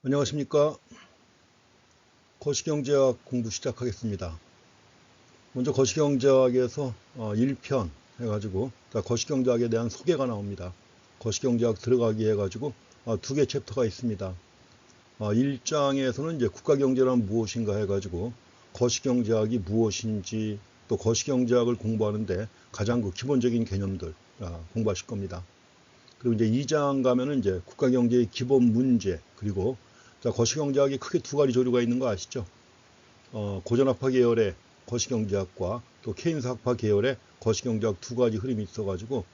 안녕하십니까. 거시경제학 공부 시작하겠습니다. 먼저 거시경제학에서 1편 해가지고 거시경제학에 대한 소개가 나옵니다. 거시경제학 들어가기 해가지고 두 개 챕터가 있습니다. 1장에서는 이제 국가경제란 무엇인가 해가지고 거시경제학이 무엇인지 또 거시경제학을 공부하는데 가장 기본적인 개념들 공부하실 겁니다. 그리고 이제 2장 가면은 이제 국가경제의 기본 문제, 그리고 거시경제학이 크게 두 가지 조류가 있는 거 아시죠? 고전학파 계열의 거시경제학과 또 케인스학파 계열의 거시경제학 두 가지 흐름이 있어가지고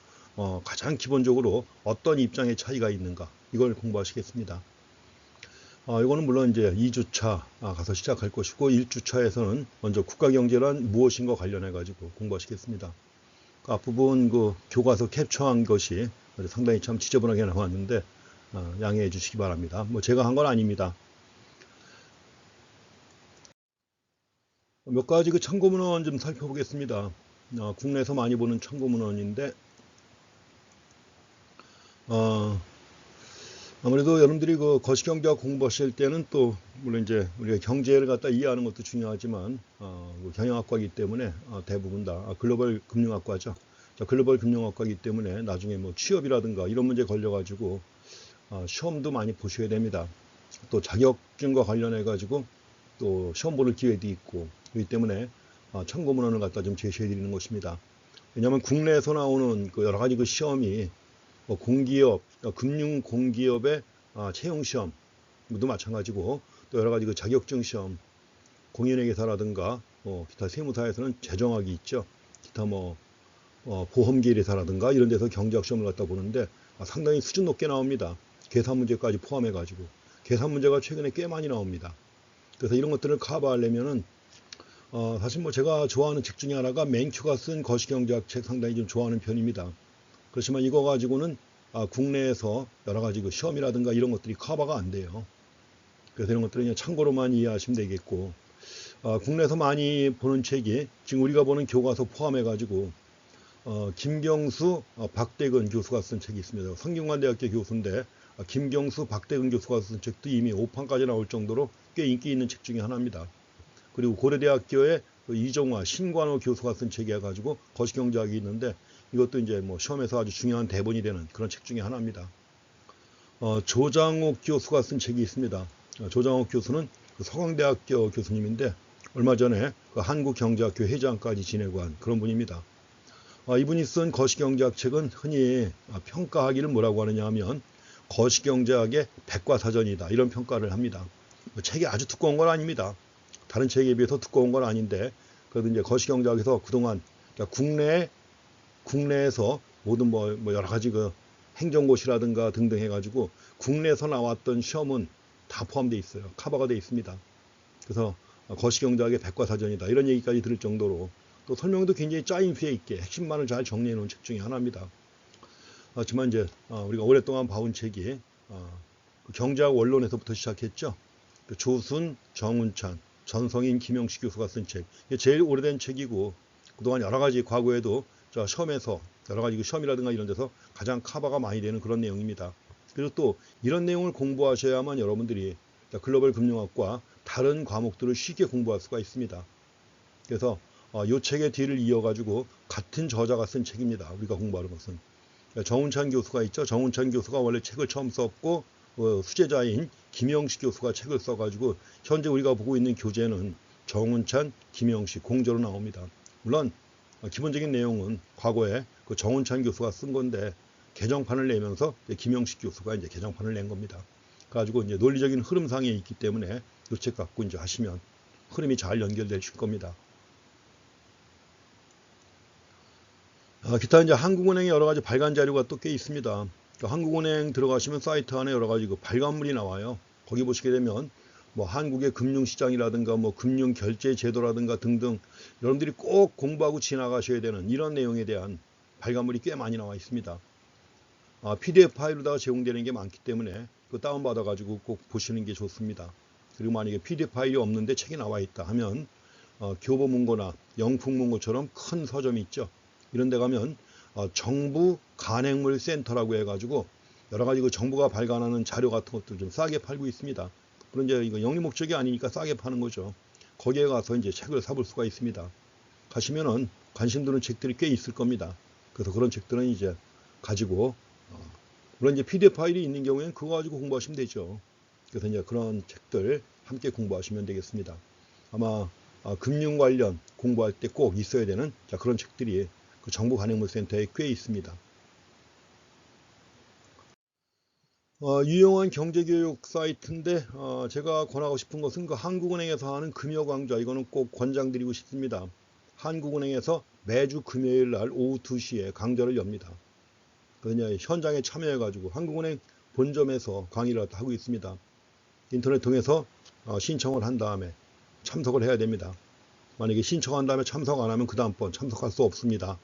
가장 기본적으로 어떤 입장의 차이가 있는가, 이걸 공부하시겠습니다. 이거는 물론 이제 2주차 가서 시작할 것이고, 1주차에서는 먼저 국가경제란 무엇인가 관련해가지고 공부하시겠습니다. 앞부분 교과서 캡처한 것이 상당히 참 지저분하게 나왔는데 양해해 주시기 바랍니다. 제가 한 건 아닙니다. 몇 가지 참고문헌 좀 살펴보겠습니다. 국내에서 많이 보는 참고문헌인데 아무래도 여러분들이 거시경제학 공부하실 때는 또 물론 이제 우리가 경제를 갖다 이해하는 것도 중요하지만 경영학과이기 때문에 대부분 다 글로벌 금융학과죠. 글로벌 금융학과이기 때문에 나중에 취업이라든가 이런 문제 걸려가지고 시험도 많이 보셔야 됩니다. 또 자격증과 관련해 가지고 또 시험 보는 기회도 있고, 그렇기 때문에 참고문헌을 갖다 좀 제시해 드리는 것입니다. 왜냐하면 국내에서 나오는 여러 가지 시험이 공기업, 금융 공기업의 채용 시험도 마찬가지고, 또 여러 가지 자격증 시험, 공인회계사라든가 기타 세무사에서는 재정학이 있죠. 기타 보험계리사라든가 이런 데서 경제학 시험을 갖다 보는데 상당히 수준 높게 나옵니다. 계산 문제까지 포함해 가지고 계산 문제가 최근에 꽤 많이 나옵니다. 그래서 이런 것들을 커버하려면은 사실 제가 좋아하는 책 중에 하나가 맹큐가 쓴 거시경제학 책, 상당히 좀 좋아하는 편입니다. 그렇지만 이거 가지고는 국내에서 여러 가지 시험이라든가 이런 것들이 커버가 안 돼요. 그래서 이런 것들은 그냥 참고로만 이해하시면 되겠고, 국내에서 많이 보는 책이 지금 우리가 보는 교과서 포함해 가지고 김경수, 박대근 교수가 쓴 책이 있습니다. 성균관대학교 교수인데 김경수, 박대근 교수가 쓴 책도 이미 5판까지 나올 정도로 꽤 인기 있는 책 중에 하나입니다. 그리고 고려대학교의 이정화, 신관호 교수가 쓴 책이 해가지고 거시경제학이 있는데 이것도 이제 시험에서 아주 중요한 대본이 되는 그런 책 중에 하나입니다. 조장옥 교수가 쓴 책이 있습니다. 조장옥 교수는 서강대학교 교수님인데 얼마 전에 한국경제학교 회장까지 지내고 한 그런 분입니다. 이분이 쓴 거시경제학 책은 흔히 평가하기를 뭐라고 하느냐 하면 거시경제학의 백과사전이다, 이런 평가를 합니다. 책이 아주 두꺼운 건 아닙니다. 다른 책에 비해서 두꺼운 건 아닌데, 그래도 이제 거시경제학에서 그동안 국내에서 모든 여러 가지 행정고시라든가 등등 해가지고 국내에서 나왔던 시험은 다 포함되어 있어요. 커버가 되어 있습니다. 그래서 거시경제학의 백과사전이다, 이런 얘기까지 들을 정도로, 또 설명도 굉장히 짜임새 있게 핵심만을 잘 정리해 놓은 책 중에 하나입니다. 하지만 이제 우리가 오랫동안 봐온 책이 경제학 원론에서부터 시작했죠. 조순, 정운찬, 전성인, 김영식 교수가 쓴 책. 이게 제일 오래된 책이고, 그동안 여러 가지 과거에도 시험에서 여러 가지 시험이라든가 이런 데서 가장 커버가 많이 되는 그런 내용입니다. 그리고 또 이런 내용을 공부하셔야만 여러분들이 글로벌 금융학과 다른 과목들을 쉽게 공부할 수가 있습니다. 그래서 이 책의 뒤를 이어가지고 같은 저자가 쓴 책입니다. 우리가 공부하는 것은. 정운찬 교수가 있죠. 정운찬 교수가 원래 책을 처음 썼고 수제자인 김영식 교수가 책을 써가지고 현재 우리가 보고 있는 교재는 정운찬, 김영식 공저로 나옵니다. 물론 기본적인 내용은 과거에 정운찬 교수가 쓴 건데 개정판을 내면서 김영식 교수가 이제 개정판을 낸 겁니다. 그래가지고 이제 논리적인 흐름상에 있기 때문에 이 책 갖고 이제 하시면 흐름이 잘 연결되실 겁니다. 기타 이제 한국은행의 여러 가지 발간 자료가 또 꽤 있습니다. 한국은행 들어가시면 사이트 안에 여러 가지 발간물이 나와요. 거기 보시게 되면 한국의 금융시장이라든가 금융결제제도라든가 등등 여러분들이 꼭 공부하고 지나가셔야 되는 이런 내용에 대한 발간물이 꽤 많이 나와 있습니다. PDF 파일로다가 제공되는 게 많기 때문에 다운받아 가지고 꼭 보시는 게 좋습니다. 그리고 만약에 PDF 파일이 없는데 책이 나와 있다 하면 교보문고나 영풍문고처럼 큰 서점이 있죠. 이런 데 가면 정부 간행물 센터라고 해가지고 여러 가지 정부가 발간하는 자료 같은 것들 좀 싸게 팔고 있습니다. 물론 이제 이거 영리 목적이 아니니까 싸게 파는 거죠. 거기에 가서 이제 책을 사볼 수가 있습니다. 가시면은 관심 드는 책들이 꽤 있을 겁니다. 그래서 그런 책들은 이제 가지고 물론 이제 PDF 파일이 있는 경우에는 그거 가지고 공부하시면 되죠. 그래서 이제 그런 책들 함께 공부하시면 되겠습니다. 아마 금융 관련 공부할 때 꼭 있어야 되는 그런 책들이 그 정부간행물센터에 꽤 있습니다. 유용한 경제교육 사이트인데 제가 권하고 싶은 것은 그 한국은행에서 하는 금요강좌, 이거는 꼭 권장드리고 싶습니다. 한국은행에서 매주 금요일 날 오후 2시에 강좌를 엽니다. 그냥 현장에 참여해가지고 한국은행 본점에서 강의를 하고 있습니다. 인터넷 통해서 신청을 한 다음에 참석을 해야 됩니다. 만약에 신청한 다음에 참석 안 하면 그 다음번 참석할 수 없습니다.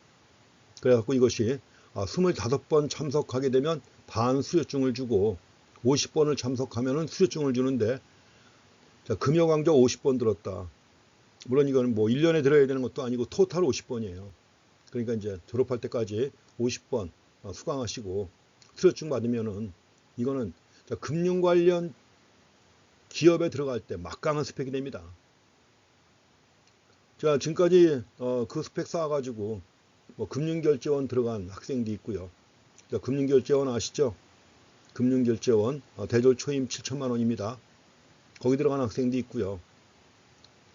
그래갖고 이것이 25번 참석하게 되면 반 수료증을 주고 50번을 참석하면 수료증을 주는데, 금요 강좌 50번 들었다. 물론 이거는 뭐 1년에 들어야 되는 것도 아니고 토탈 50번이에요. 그러니까 이제 졸업할 때까지 50번 수강하시고 수료증 받으면은 이거는 금융 관련 기업에 들어갈 때 막강한 스펙이 됩니다. 자, 지금까지 그 스펙 쌓아가지고 뭐 금융결제원 들어간 학생도 있고요. 자, 금융결제원 아시죠? 금융결제원 대졸 초임 7천만 원입니다. 거기 들어간 학생도 있고요.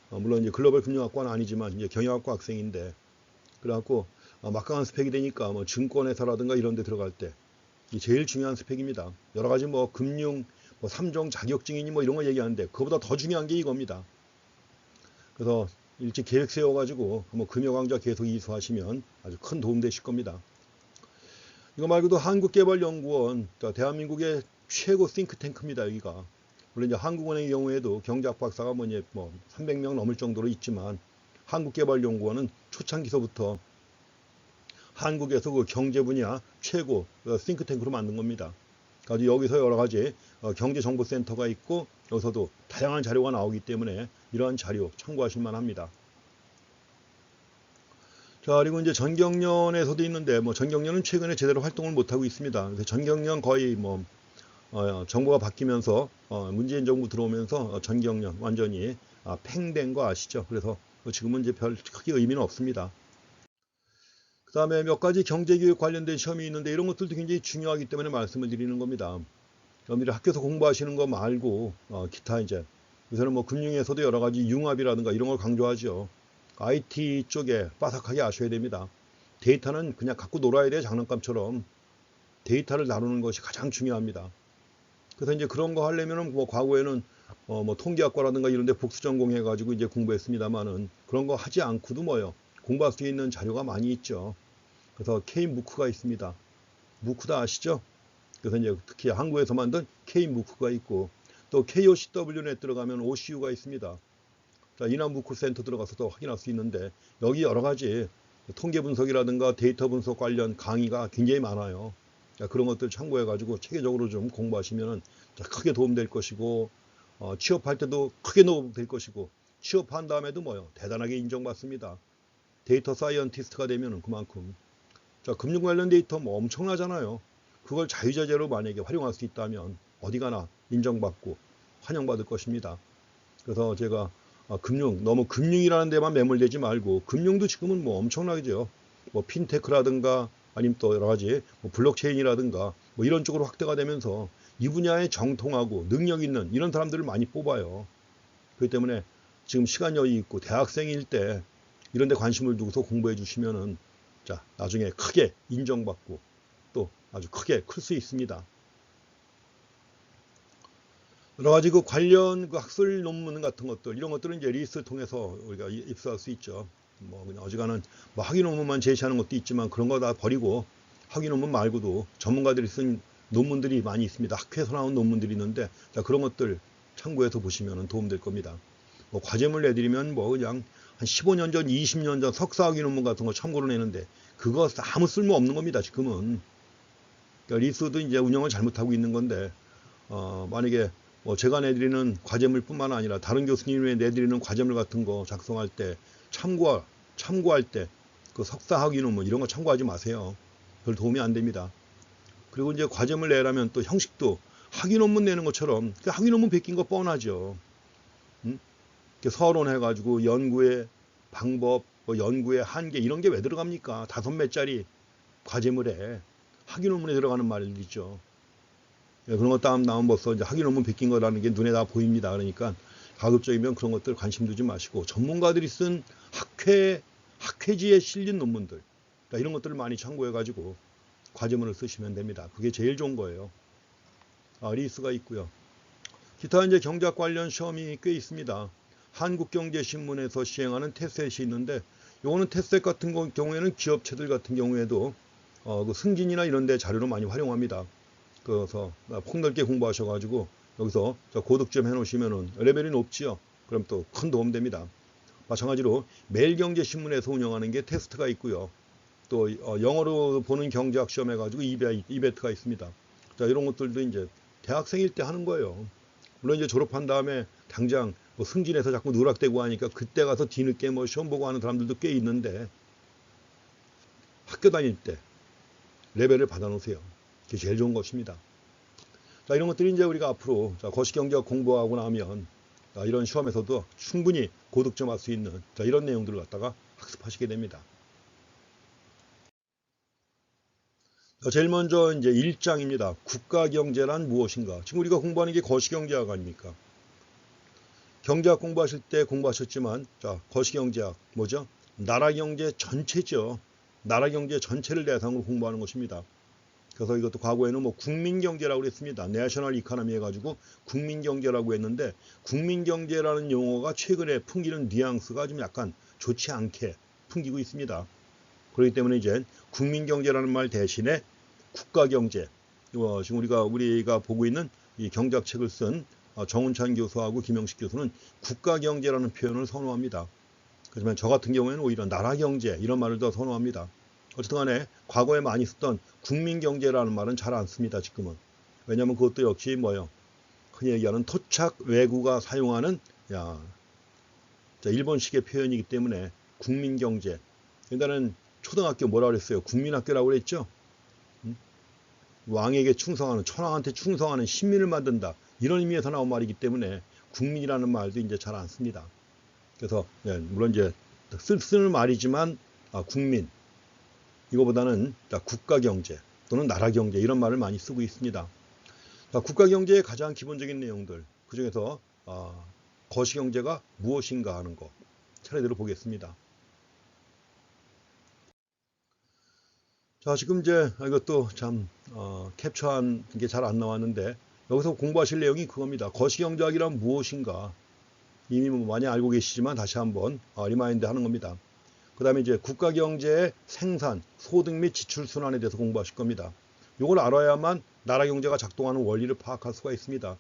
물론 이제 글로벌 금융학과는 아니지만 이제 경영학과 학생인데, 그래갖고 막강한 스펙이 되니까 뭐 증권회사라든가 이런 데 들어갈 때 제일 중요한 스펙입니다. 여러 가지 뭐 금융 뭐 3종 자격증이니 뭐 이런 거 얘기하는데 그거보다 더 중요한 게 이겁니다. 그래서 일찍 계획 세워가지고 뭐 금요강좌 계속 이수하시면 아주 큰 도움 되실 겁니다. 이거 말고도 한국개발연구원, 대한민국의 최고 싱크탱크입니다. 여기가. 물론 이제 한국은행의 경우에도 경제학 박사가 뭐 300명 넘을 정도로 있지만, 한국개발연구원은 초창기서부터 한국에서 그 경제 분야 최고 싱크탱크로 만든 겁니다. 그래서 여기서 여러 가지 경제정보센터가 있고 여기서도 다양한 자료가 나오기 때문에 이러한 자료 참고하실 만합니다. 자, 그리고 이제 전경련에서도 있는데 뭐 전경련은 최근에 제대로 활동을 못하고 있습니다. 그래서 전경련 거의 뭐 정부가 바뀌면서 문재인 정부 들어오면서 전경련 완전히 팽된 거 아시죠? 그래서 지금은 이제 별 크게 의미는 없습니다. 그 다음에 몇 가지 경제교육 관련된 시험이 있는데 이런 것들도 굉장히 중요하기 때문에 말씀을 드리는 겁니다. 여러분들이 학교에서 공부하시는 거 말고 기타 이제 요새는 뭐 금융에서도 여러 가지 융합이라든가 이런 걸 강조하죠. IT 쪽에 빠삭하게 아셔야 됩니다. 데이터는 그냥 갖고 놀아야 돼요. 장난감처럼. 데이터를 다루는 것이 가장 중요합니다. 그래서 이제 그런 거 하려면은 뭐 과거에는 뭐 통계학과라든가 이런 데 복수 전공해 가지고 이제 공부했습니다만은 그런 거 하지 않고도 뭐요. 공부할 수 있는 자료가 많이 있죠. 그래서 K-무크가 있습니다. 무크다 아시죠? 그래서 이제 특히 한국에서 만든 K-무크가 있고, 또 KOCW넷 들어가면 OCU가 있습니다. 자, 이남무크 센터 들어가서도 확인할 수 있는데 여기 여러 가지 통계 분석이라든가 데이터 분석 관련 강의가 굉장히 많아요. 자, 그런 것들 참고해 가지고 체계적으로 좀 공부하시면 크게 도움될 것이고, 취업할 때도 크게 도움될 것이고, 취업한 다음에도 뭐요 대단하게 인정받습니다. 데이터 사이언티스트가 되면은 그만큼. 자, 금융 관련 데이터 뭐 엄청나잖아요. 그걸 자유자재로 만약에 활용할 수 있다면 어디 가나 인정받고 환영받을 것입니다. 그래서 제가 너무 금융이라는 데만 매몰되지 말고, 금융도 지금은 뭐 엄청나죠. 뭐 핀테크라든가 아니면 또 여러 가지 뭐 블록체인이라든가 뭐 이런 쪽으로 확대가 되면서 이 분야에 정통하고 능력 있는 이런 사람들을 많이 뽑아요. 그렇기 때문에 지금 시간 여유 있고 대학생일 때 이런 데 관심을 두고서 공부해 주시면은 자, 나중에 크게 인정받고 또 아주 크게 클 수 있습니다. 여러 가지 그 관련 그 학술 논문 같은 것들, 이런 것들은 이제 리스트 통해서 우리가 입수할 수 있죠. 뭐 그냥 어지간한 뭐 학위 논문만 제시하는 것도 있지만 그런 거 다 버리고 학위 논문 말고도 전문가들이 쓴 논문들이 많이 있습니다. 학회에서 나온 논문들이 있는데, 자, 그런 것들 참고해서 보시면 도움될 겁니다. 뭐 과제물 내드리면 뭐 그냥 한 15년 전, 20년 전 석사학위 논문 같은 거 참고로 내는데 그거 아무 쓸모 없는 겁니다. 지금은. 그러니까 리스트도 이제 운영을 잘못하고 있는 건데, 만약에 뭐 제가 내드리는 과제물뿐만 아니라 다른 교수님이 내드리는 과제물 같은 거 작성할 때 참고할 때 그 석사학위 논문 이런 거 참고하지 마세요. 별 도움이 안 됩니다. 그리고 이제 과제물 내라면 또 형식도 학위 논문 내는 것처럼 학위 논문 베낀 거 뻔하죠. 응? 서론해가지고 연구의 방법, 뭐 연구의 한계 이런 게 왜 들어갑니까? 5매짜리 과제물에 학위 논문에 들어가는 말이죠. 그런 거 다음 나오면 벌써 이제 학위 논문 베낀 거라는 게 눈에 다 보입니다. 그러니까 가급적이면 그런 것들 관심 두지 마시고 전문가들이 쓴 학회지에 실린 논문들 이런 것들을 많이 참고해가지고 과제문을 쓰시면 됩니다. 그게 제일 좋은 거예요. 리스가 있고요. 기타 이제 경제학 관련 시험이 꽤 있습니다. 한국경제신문에서 시행하는 테스트이 있는데 요거는 테스트 같은 경우에는 기업체들 같은 경우에도 그 승진이나 이런 데 자료로 많이 활용합니다. 그래서 폭넓게 공부하셔가지고 여기서 고득점 해놓으시면은 레벨이 높지요. 그럼 또 큰 도움 됩니다. 마찬가지로 매일경제신문에서 운영하는 게 테스트가 있고요. 또 영어로 보는 경제학 시험 해가지고 이베트가 있습니다. 자, 이런 것들도 이제 대학생일 때 하는 거예요. 물론 이제 졸업한 다음에 당장 뭐 승진해서 자꾸 누락되고 하니까 그때 가서 뒤늦게 뭐 시험 보고 하는 사람들도 꽤 있는데 학교 다닐 때 레벨을 받아놓으세요. 그게 제일 좋은 것입니다. 자, 이런 것들이 이제 우리가 앞으로 거시경제학 공부하고 나면 이런 시험에서도 충분히 고득점 할 수 있는 이런 내용들을 갖다가 학습하시게 됩니다. 제일 먼저 이제 1장입니다. 국가경제란 무엇인가? 지금 우리가 공부하는 게 거시경제학 아닙니까? 경제학 공부하실 때 공부하셨지만 거시경제학 뭐죠? 나라경제 전체죠. 나라경제 전체를 대상으로 공부하는 것입니다. 그래서 이것도 과거에는 뭐 국민경제라고 그랬습니다. 내셔널 이코노미 해가지고 국민경제라고 했는데 국민경제라는 용어가 최근에 풍기는 뉘앙스가 좀 약간 좋지 않게 풍기고 있습니다. 그렇기 때문에 이제 국민경제라는 말 대신에 국가경제, 지금 우리가 보고 있는 이 경제학 책을 쓴 정운찬 교수하고 김영식 교수는 국가경제라는 표현을 선호합니다. 하지만 저 같은 경우에는 오히려 나라경제 이런 말을 더 선호합니다. 어쨌든 간에 과거에 많이 쓰던 국민경제라는 말은 잘 안 씁니다. 지금은. 왜냐하면 그것도 역시 뭐예요? 흔히 얘기하는 토착 외구가 사용하는 일본식의 표현이기 때문에 국민경제. 옛날에는 초등학교 뭐라 그랬어요? 국민학교라고 그랬죠? 왕에게 충성하는, 천황한테 충성하는 신민을 만든다. 이런 의미에서 나온 말이기 때문에 국민이라는 말도 이제 잘 안 씁니다. 그래서 물론 이제 쓰는 말이지만 국민 이거보다는 국가경제 또는 나라경제 이런 말을 많이 쓰고 있습니다. 국가경제의 가장 기본적인 내용들 그 중에서 거시경제가 무엇인가 하는 거 차례대로 보겠습니다. 자, 지금 이제 이것도 참 캡처한 게 잘 안 나왔는데 여기서 공부하실 내용이 그겁니다. 거시경제학이란 무엇인가 이미 뭐 많이 알고 계시지만 다시 한번 리마인드 하는 겁니다. 그 다음에 이제 국가경제의 생산, 소득 및 지출순환에 대해서 공부하실 겁니다. 이걸 알아야만 나라경제가 작동하는 원리를 파악할 수가 있습니다.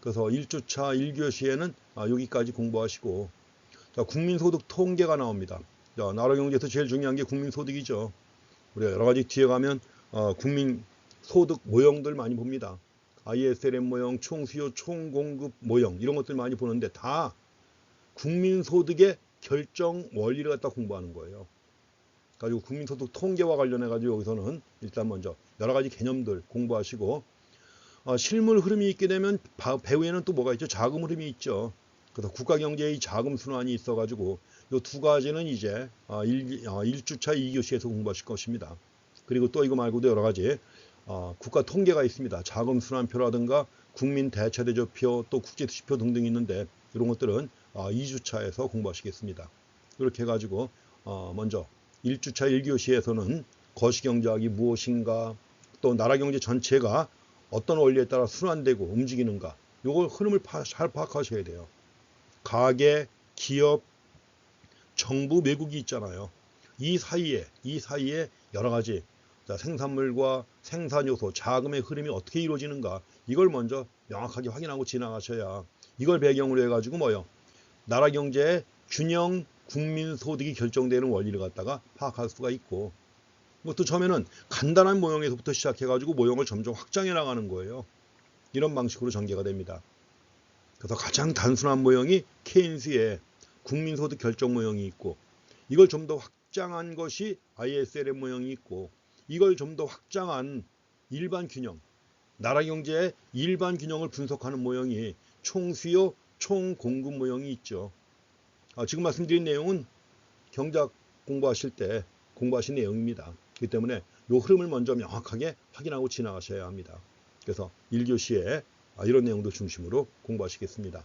그래서 1주차 1교시에는 여기까지 공부하시고 국민소득 통계가 나옵니다. 나라경제에서 제일 중요한 게 국민소득이죠. 우리가 여러가지 뒤에 가면 국민소득 모형들 많이 봅니다. ISLM 모형, 총수요, 총공급 모형 이런 것들 많이 보는데 다 국민소득의 결정 원리를 갖다 공부하는 거예요. 가지고 국민소득 통계와 관련해 가지고 여기서는 일단 먼저 여러 가지 개념들 공부하시고 실물 흐름이 있게 되면 배후에는 또 뭐가 있죠? 자금 흐름이 있죠. 그래서 국가경제의 자금 순환이 있어 가지고 이 두 가지는 이제 1주차 2교시에서 공부하실 것입니다. 그리고 또 이거 말고도 여러 가지 국가 통계가 있습니다. 자금 순환표라든가 국민 대체대조표 또 국제수지표 등등 있는데 이런 것들은 2주차에서 공부하시겠습니다. 이렇게 해가지고 먼저 1주차 1교시에서는 거시경제학이 무엇인가 또 나라경제 전체가 어떤 원리에 따라 순환되고 움직이는가 이걸 흐름을 잘 파악하셔야 돼요. 가계, 기업, 정부, 외국이 있잖아요. 이 사이에 여러 가지 생산물과 생산요소, 자금의 흐름이 어떻게 이루어지는가 이걸 먼저 명확하게 확인하고 지나가셔야 이걸 배경으로 해가지고 뭐요? 나라 경제의 균형 국민 소득이 결정되는 원리를 갖다가 파악할 수가 있고 이것도 처음에는 간단한 모형에서부터 시작해가지고 모형을 점점 확장해 나가는 거예요. 이런 방식으로 전개가 됩니다. 그래서 가장 단순한 모형이 케인스의 국민소득 결정 모형이 있고 이걸 좀 더 확장한 것이 ISLM 모형이 있고 이걸 좀 더 확장한 일반 균형 나라 경제의 일반 균형을 분석하는 모형이 총수요, 총공급 모형이 있죠. 지금 말씀드린 내용은 경제학 공부하실 때 공부하신 내용입니다. 그렇기 때문에 이 흐름을 먼저 명확하게 확인하고 지나가셔야 합니다. 그래서 1교시에 이런 내용도 중심으로 공부하시겠습니다.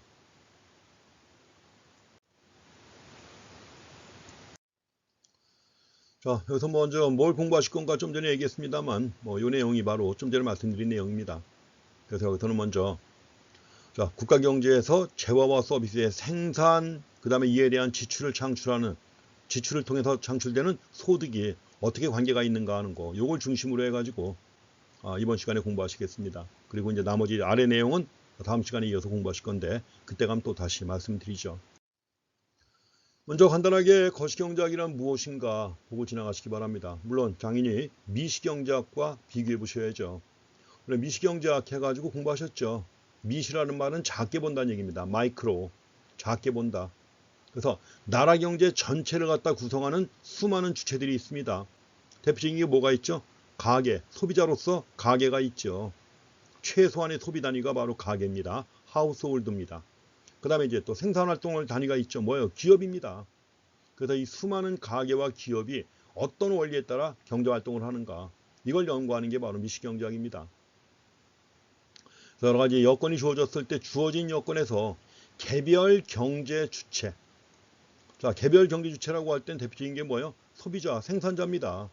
자, 여기서 먼저 뭘 공부하실 건가 좀 전에 얘기했습니다만, 이 내용이 바로 좀 전에 말씀드린 내용입니다. 그래서 여기서는 먼저, 자, 국가 경제에서 재화와 서비스의 생산, 그 다음에 이에 대한 지출을 통해서 창출되는 소득이 어떻게 관계가 있는가 하는 거, 요걸 중심으로 해가지고, 이번 시간에 공부하시겠습니다. 그리고 이제 나머지 아래 내용은 다음 시간에 이어서 공부하실 건데, 그때 가면 또 다시 말씀드리죠. 먼저 간단하게 거시경제학이란 무엇인가 보고 지나가시기 바랍니다. 물론 당연히 미시경제학과 비교해 보셔야죠. 미시경제학 해가지고 공부하셨죠. 미시라는 말은 작게 본다는 얘기입니다. 마이크로, 작게 본다. 그래서 나라 경제 전체를 갖다 구성하는 수많은 주체들이 있습니다. 대표적인 게 뭐가 있죠? 가계, 소비자로서 가계가 있죠. 최소한의 소비 단위가 바로 가계입니다. 하우스홀드입니다. 그 다음에 이제 또 생산활동을 단위가 있죠. 뭐예요? 기업입니다. 그래서 이 수많은 가계와 기업이 어떤 원리에 따라 경제활동을 하는가, 이걸 연구하는 게 바로 미시경제학입니다. 여러 가지 여건이 주어졌을 때 주어진 여건에서 개별 경제 주체. 자, 개별 경제 주체라고 할 땐 대표적인 게 뭐예요? 소비자, 생산자입니다.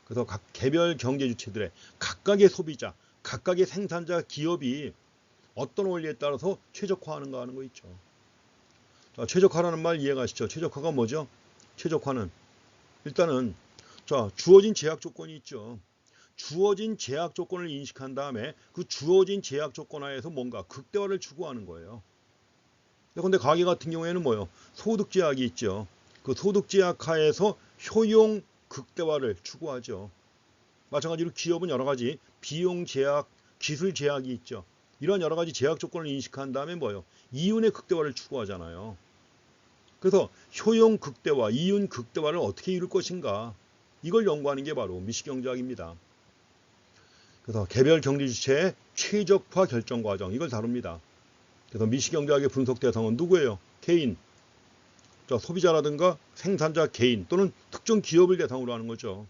그래서 각 개별 경제 주체들의 각각의 소비자, 각각의 생산자 기업이 어떤 원리에 따라서 최적화하는가 하는 거 있죠. 자, 최적화라는 말 이해가시죠? 최적화가 뭐죠? 최적화는 일단은 자, 주어진 제약 조건이 있죠. 주어진 제약 조건을 인식한 다음에 그 주어진 제약 조건 하에서 뭔가 극대화를 추구하는 거예요. 그런데 가계 같은 경우에는 뭐예요? 소득 제약이 있죠. 그 소득 제약 하에서 효용 극대화를 추구하죠. 마찬가지로 기업은 여러 가지 비용 제약, 기술 제약이 있죠. 이런 여러 가지 제약 조건을 인식한 다음에 뭐예요? 이윤의 극대화를 추구하잖아요. 그래서 효용 극대화, 이윤 극대화를 어떻게 이룰 것인가, 이걸 연구하는 게 바로 미시경제학입니다. 그래서 개별 경제 주체의 최적화 결정 과정, 이걸 다룹니다. 그래서 미시경제학의 분석 대상은 누구예요? 개인, 소비자라든가 생산자 개인 또는 특정 기업을 대상으로 하는 거죠.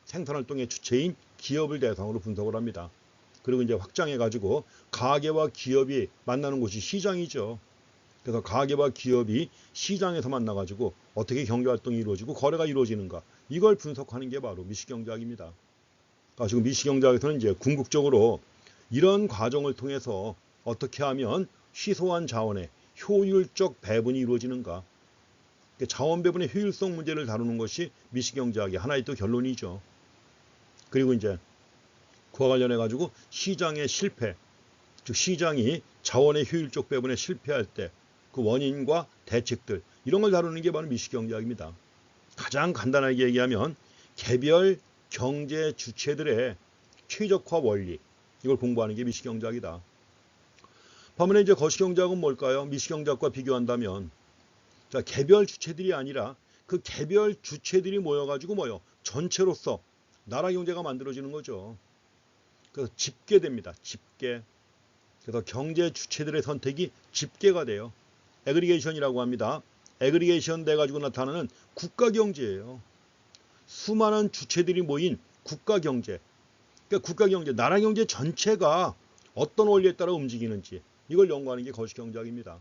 생산활동의 주체인 기업을 대상으로 분석을 합니다. 그리고 이제 확장해가지고 가계와 기업이 만나는 곳이 시장이죠. 그래서 가계와 기업이 시장에서 만나가지고 어떻게 경제활동이 이루어지고 거래가 이루어지는가, 이걸 분석하는 게 바로 미시경제학입니다. 지금 미시경제학에서는 이제 궁극적으로 이런 과정을 통해서 어떻게 하면 희소한 자원의 효율적 배분이 이루어지는가, 자원 배분의 효율성 문제를 다루는 것이 미시경제학의 하나의 또 결론이죠. 그리고 이제 그와 관련해 가지고 시장의 실패, 즉 시장이 자원의 효율적 배분에 실패할 때 그 원인과 대책들, 이런 걸 다루는 게 바로 미시경제학입니다. 가장 간단하게 얘기하면 개별 경제 주체들의 최적화 원리, 이걸 공부하는 게 미시경제학이다. 반면에 이제 거시경제학은 뭘까요? 미시경제학과 비교한다면, 자, 개별 주체들이 아니라 그 개별 주체들이 모여가지고 전체로서 나라 경제가 만들어지는 거죠. 그래서 집계됩니다. 집계. 그래서 경제 주체들의 선택이 집계가 돼요. 애그리게이션이라고 합니다. 애그리게이션 돼가지고 나타나는 국가 경제예요. 수많은 주체들이 모인 국가 경제. 그러니까 국가 경제, 나라 경제 전체가 어떤 원리에 따라 움직이는지, 이걸 연구하는 게 거시경제학입니다.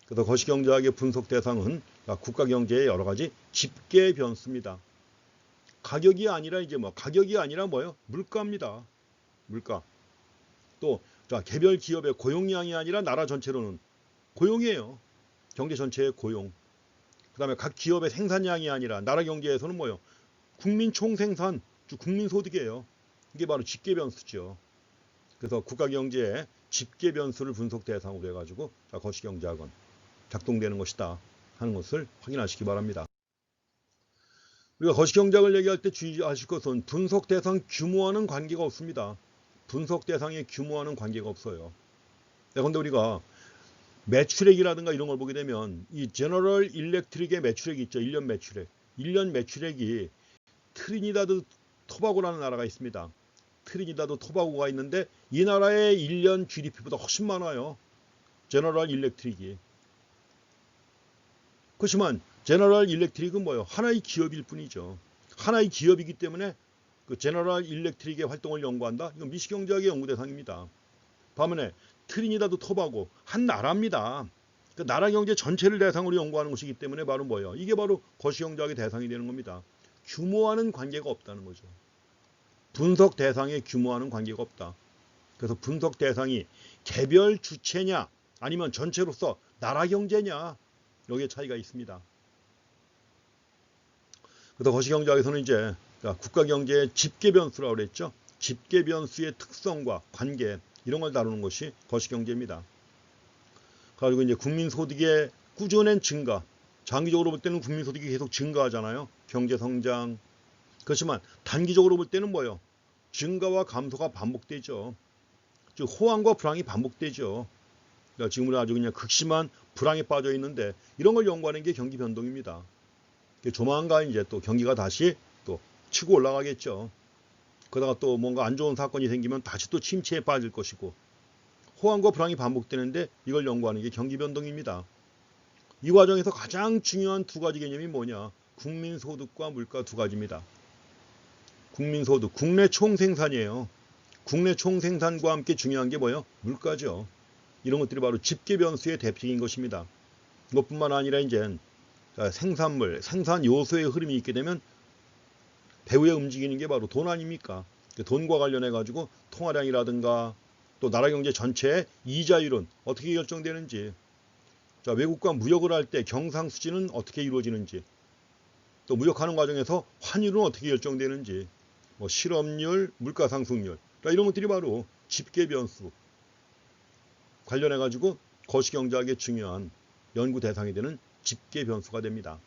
그래서 거시경제학의 분석 대상은 국가 경제의 여러 가지 집계 변수입니다. 가격이 아니라 가격이 아니라 뭐예요? 물가입니다. 물가. 또 개별 기업의 고용량이 아니라 나라 전체로는 고용이에요. 경제 전체의 고용. 그다음에 각 기업의 생산량이 아니라 나라 경제에서는 뭐예요? 국민 총생산, 국민 소득이에요. 이게 바로 집계 변수죠. 그래서 국가 경제의 집계 변수를 분석 대상으로 해가지고 거시경제학은 작동되는 것이다 하는 것을 확인하시기 바랍니다. 우리가 거시경제학을 얘기할 때 주의하실 것은 분석 대상 규모와는 관계가 없습니다. 분석 대상의 규모와는 관계가 없어요. 그런데 우리가 매출액이라든가 이런 걸 보게 되면 이 제너럴 일렉트릭의 매출액이 있죠. 1년 매출액. 1년 매출액이 트리니다드 토바고라는 나라가 있습니다. 트리니다드 토바고가 있는데 이 나라의 1년 GDP보다 훨씬 많아요. 제너럴 일렉트릭이. 그렇지만 제너럴 일렉트릭은 뭐예요? 하나의 기업일 뿐이죠. 하나의 기업이기 때문에 그 제너럴 일렉트릭의 활동을 연구한다? 이건 미시경제학의 연구 대상입니다. 반면에 트리니다드 토바고 한 나라입니다. 그 나라 경제 전체를 대상으로 연구하는 것이기 때문에 바로 뭐예요? 이게 바로 거시경제학의 대상이 되는 겁니다. 규모와는 관계가 없다는 거죠. 분석 대상의 규모와는 관계가 없다. 그래서 분석 대상이 개별 주체냐 아니면 전체로서 나라 경제냐 여기에 차이가 있습니다. 그래서 거시경제학에서는 이제 국가 경제의 집계 변수라고 그랬죠. 집계 변수의 특성과 관계 이런 걸 다루는 것이 거시경제입니다. 그리고 이제 국민소득의 꾸준한 증가, 장기적으로 볼 때는 국민소득이 계속 증가하잖아요. 경제 성장. 그렇지만 단기적으로 볼 때는 뭐예요? 증가와 감소가 반복되죠. 즉 호황과 불황이 반복되죠. 그러니까 지금 우리 아주 그냥 극심한 불황에 빠져 있는데 이런 걸 연구하는 게 경기 변동입니다. 조만간 이제 또 경기가 다시 또 치고 올라가겠죠. 그러다가 또 뭔가 안 좋은 사건이 생기면 다시 또 침체에 빠질 것이고 호황과 불황이 반복되는데 이걸 연구하는 게 경기 변동입니다. 이 과정에서 가장 중요한 두 가지 개념이 뭐냐? 국민소득과 물가 두 가지입니다. 국민소득, 국내 총생산이에요. 국내 총생산과 함께 중요한 게 뭐예요? 물가죠. 이런 것들이 바로 집계 변수의 대표인 것입니다. 이것뿐만 아니라 이제 생산물, 생산 요소의 흐름이 있게 되면 배후에 움직이는 게 바로 돈 아닙니까? 돈과 관련해 가지고 통화량이라든가 또 나라 경제 전체의 이자율은 어떻게 결정되는지, 자, 외국과 무역을 할 때 경상수지는 어떻게 이루어지는지, 또 무역하는 과정에서 환율은 어떻게 결정되는지, 뭐 실업률, 물가상승률, 이런 것들이 바로 집계 변수 관련해 가지고 거시경제학의 중요한 연구 대상이 되는 집계 변수가 됩니다.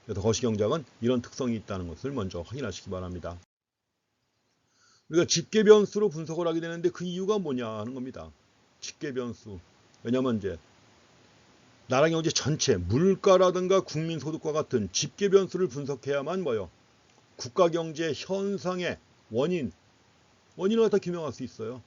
그래서 거시경제학은 이런 특성이 있다는 것을 먼저 확인하시기 바랍니다. 우리가 집계 변수로 분석을 하게 되는데 그 이유가 뭐냐 하는 겁니다. 집계 변수. 왜냐하면 이제 나라 경제 전체, 물가라든가 국민소득과 같은 집계 변수를 분석해야만 뭐요? 국가 경제 현상의 원인을 갖다 규명할 수 있어요.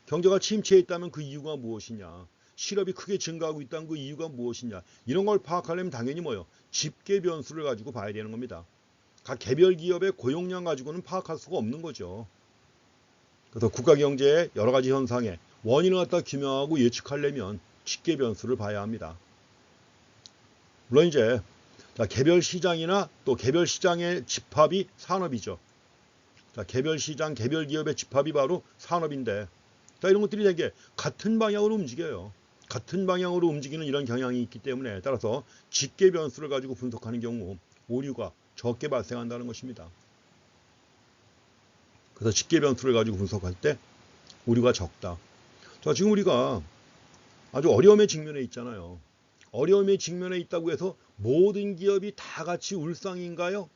경제가 침체해 있다면 그 이유가 무엇이냐? 실업이 크게 증가하고 있다는 그 이유가 무엇이냐? 이런 걸 파악하려면 당연히 뭐요? 집계 변수를 가지고 봐야 되는 겁니다. 각 개별 기업의 고용량 가지고는 파악할 수가 없는 거죠. 그래서 국가 경제의 여러 가지 현상의 원인을 갖다 규명하고 예측하려면 집계 변수를 봐야 합니다. 물론 이제 개별 시장이나 또 개별 시장의 집합이 산업이죠. 자, 개별 시장, 개별 기업의 집합이 바로 산업인데, 자, 이런 것들이 되게 같은 방향으로 움직여요. 같은 방향으로 움직이는 이런 경향이 있기 때문에 따라서 집계 변수를 가지고 분석하는 경우 오류가 적게 발생한다는 것입니다. 그래서 집계 변수를 가지고 분석할 때 오류가 적다. 자, 지금 우리가 아주 어려움에 직면해 있잖아요. 어려움에 직면해 있다고 해서 모든 기업이 다 같이 울상인가요?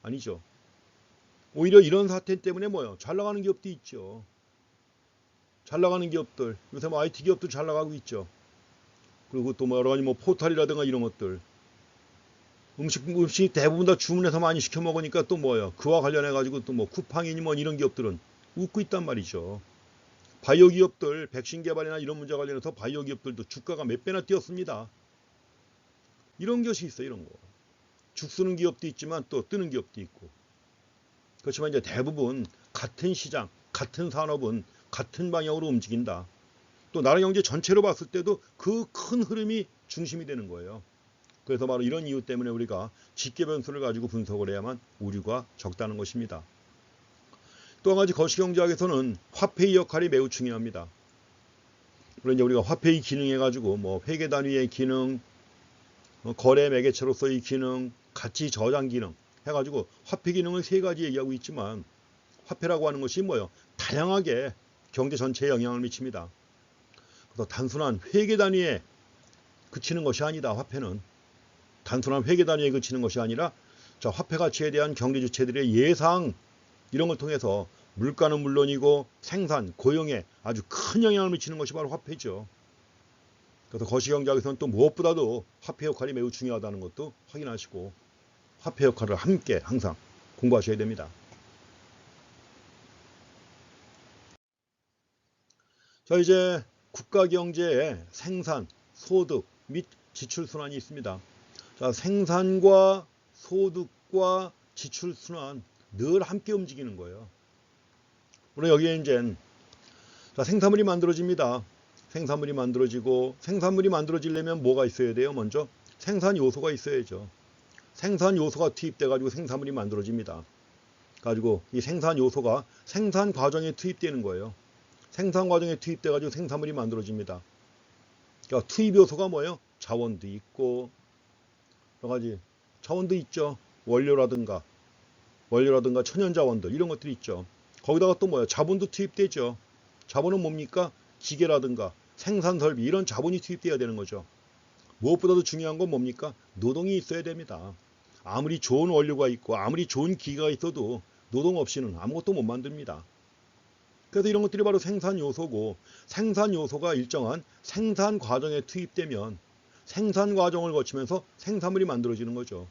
아니죠. 오히려 이런 사태 때문에 뭐요? 잘 나가는 기업도 있죠. 잘 나가는 기업들, 요새 뭐 IT 기업도 잘 나가고 있죠. 그리고 또 뭐 여러 가지 뭐 포탈이라든가 이런 것들. 음식 대부분 다 주문해서 많이 시켜 먹으니까 또 뭐예요? 그와 관련해 가지고 또 뭐 쿠팡이니 뭐 이런 기업들은 웃고 있단 말이죠. 바이오 기업들, 백신 개발이나 이런 문제 관련해서 바이오 기업들도 주가가 몇 배나 뛰었습니다. 이런 것이 있어요, 이런 거. 죽쓰는 기업도 있지만 또 뜨는 기업도 있고. 그렇지만 이제 대부분 같은 시장, 같은 산업은 같은 방향으로 움직인다. 또 나라 경제 전체로 봤을 때도 그 큰 흐름이 중심이 되는 거예요. 그래서 바로 이런 이유 때문에 우리가 집계 변수를 가지고 분석을 해야만 오류가 적다는 것입니다. 또 한 가지 거시경제학에서는 화폐의 역할이 매우 중요합니다. 물론 이제 우리가 화폐의 기능해 가지고 뭐 회계 단위의 기능, 거래 매개체로서의 기능, 가치 저장 기능 해가지고 화폐 기능을 세 가지 얘기하고 있지만 화폐라고 하는 것이 뭐예요? 다양하게 경제 전체에 영향을 미칩니다. 그래서 단순한 회계 단위에 그치는 것이 아니다. 화폐는 단순한 회계 단위에 그치는 것이 아니라 자, 화폐 가치에 대한 경제 주체들의 예상 이런 걸 통해서 물가는 물론이고 생산, 고용에 아주 큰 영향을 미치는 것이 바로 화폐죠. 그래서 거시경제학에서는 또 무엇보다도 화폐 역할이 매우 중요하다는 것도 확인하시고 화폐 역할을 함께 항상 공부하셔야 됩니다. 자, 이제 국가 경제에 생산, 소득 및 지출 순환이 있습니다. 자, 생산과 소득과 지출 순환 늘 함께 움직이는 거예요. 물론 여기에 이제 자, 생산물이 만들어집니다. 생산물이 만들어지고 생산물이 만들어지려면 뭐가 있어야 돼요? 먼저 생산 요소가 있어야죠. 생산 요소가 투입돼 가지고 생산물이 만들어집니다. 가지고 이 생산 요소가 생산 과정에 투입되는 거예요. 생산 과정에 투입돼 가지고 생산물이 만들어집니다. 그러니까 투입 요소가 뭐예요? 자원도 있고 여러 가지 자원도 있죠. 원료라든가 천연 자원들 이런 것들이 있죠. 거기다가 또 뭐예요? 자본도 투입되죠. 자본은 뭡니까? 기계라든가 생산 설비 이런 자본이 투입돼야 되는 거죠. 무엇보다도 중요한 건 뭡니까? 노동이 있어야 됩니다. 아무리 좋은 원료가 있고 아무리 좋은 기계가 있어도 노동 없이는 아무것도 못 만듭니다. 그래서 이런 것들이 바로 생산 요소고 생산 요소가 일정한 생산 과정에 투입되면 생산 과정을 거치면서 생산물이 만들어지는 거죠.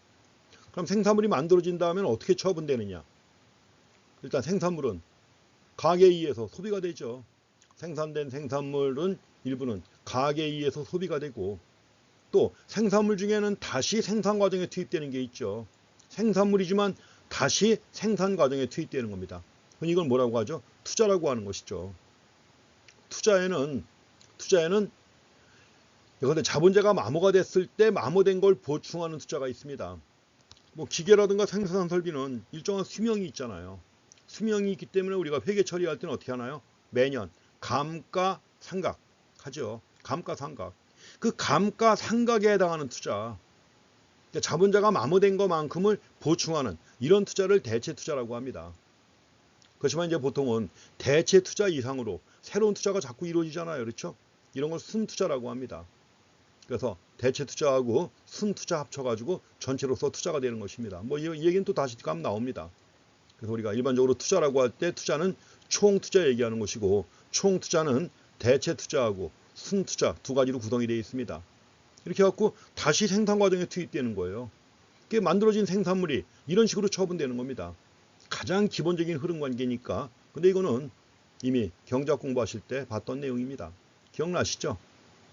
그럼 생산물이 만들어진 다음에 어떻게 처분되느냐? 일단 생산물은 가게에 의해서 소비가 되죠. 생산된 생산물은 일부는 가게에 의해서 소비가 되고 또 생산물 중에는 다시 생산 과정에 투입되는 게 있죠. 생산물이지만 다시 생산 과정에 투입되는 겁니다. 이걸 뭐라고 하죠? 투자라고 하는 것이죠. 투자에는 이거는 자본재가 마모가 됐을 때 마모된 걸 보충하는 투자가 있습니다. 뭐 기계라든가 생산 설비는 일정한 수명이 있잖아요. 수명이 있기 때문에 우리가 회계 처리할 때는 어떻게 하나요? 매년 감가상각 하죠. 감가상각. 그 감가상각에 해당하는 투자. 자본자가 마모된 것만큼을 보충하는 이런 투자를 대체 투자라고 합니다. 그렇지만 이제 보통은 대체 투자 이상으로 새로운 투자가 자꾸 이루어지잖아요. 그렇죠? 이런 걸 순투자라고 합니다. 그래서 대체 투자하고 순투자 합쳐가지고 전체로서 투자가 되는 것입니다. 뭐 이 얘기는 또 다시 가면 나옵니다. 그래서 우리가 일반적으로 투자라고 할 때 투자는 총투자 얘기하는 것이고 총투자는 대체 투자하고 순투자 두 가지로 구성이 되어 있습니다. 이렇게 해갖고 다시 생산 과정에 투입되는 거예요. 그게 만들어진 생산물이 이런 식으로 처분되는 겁니다. 가장 기본적인 흐름 관계니까. 근데 이거는 이미 경제학 공부하실 때 봤던 내용입니다. 기억나시죠?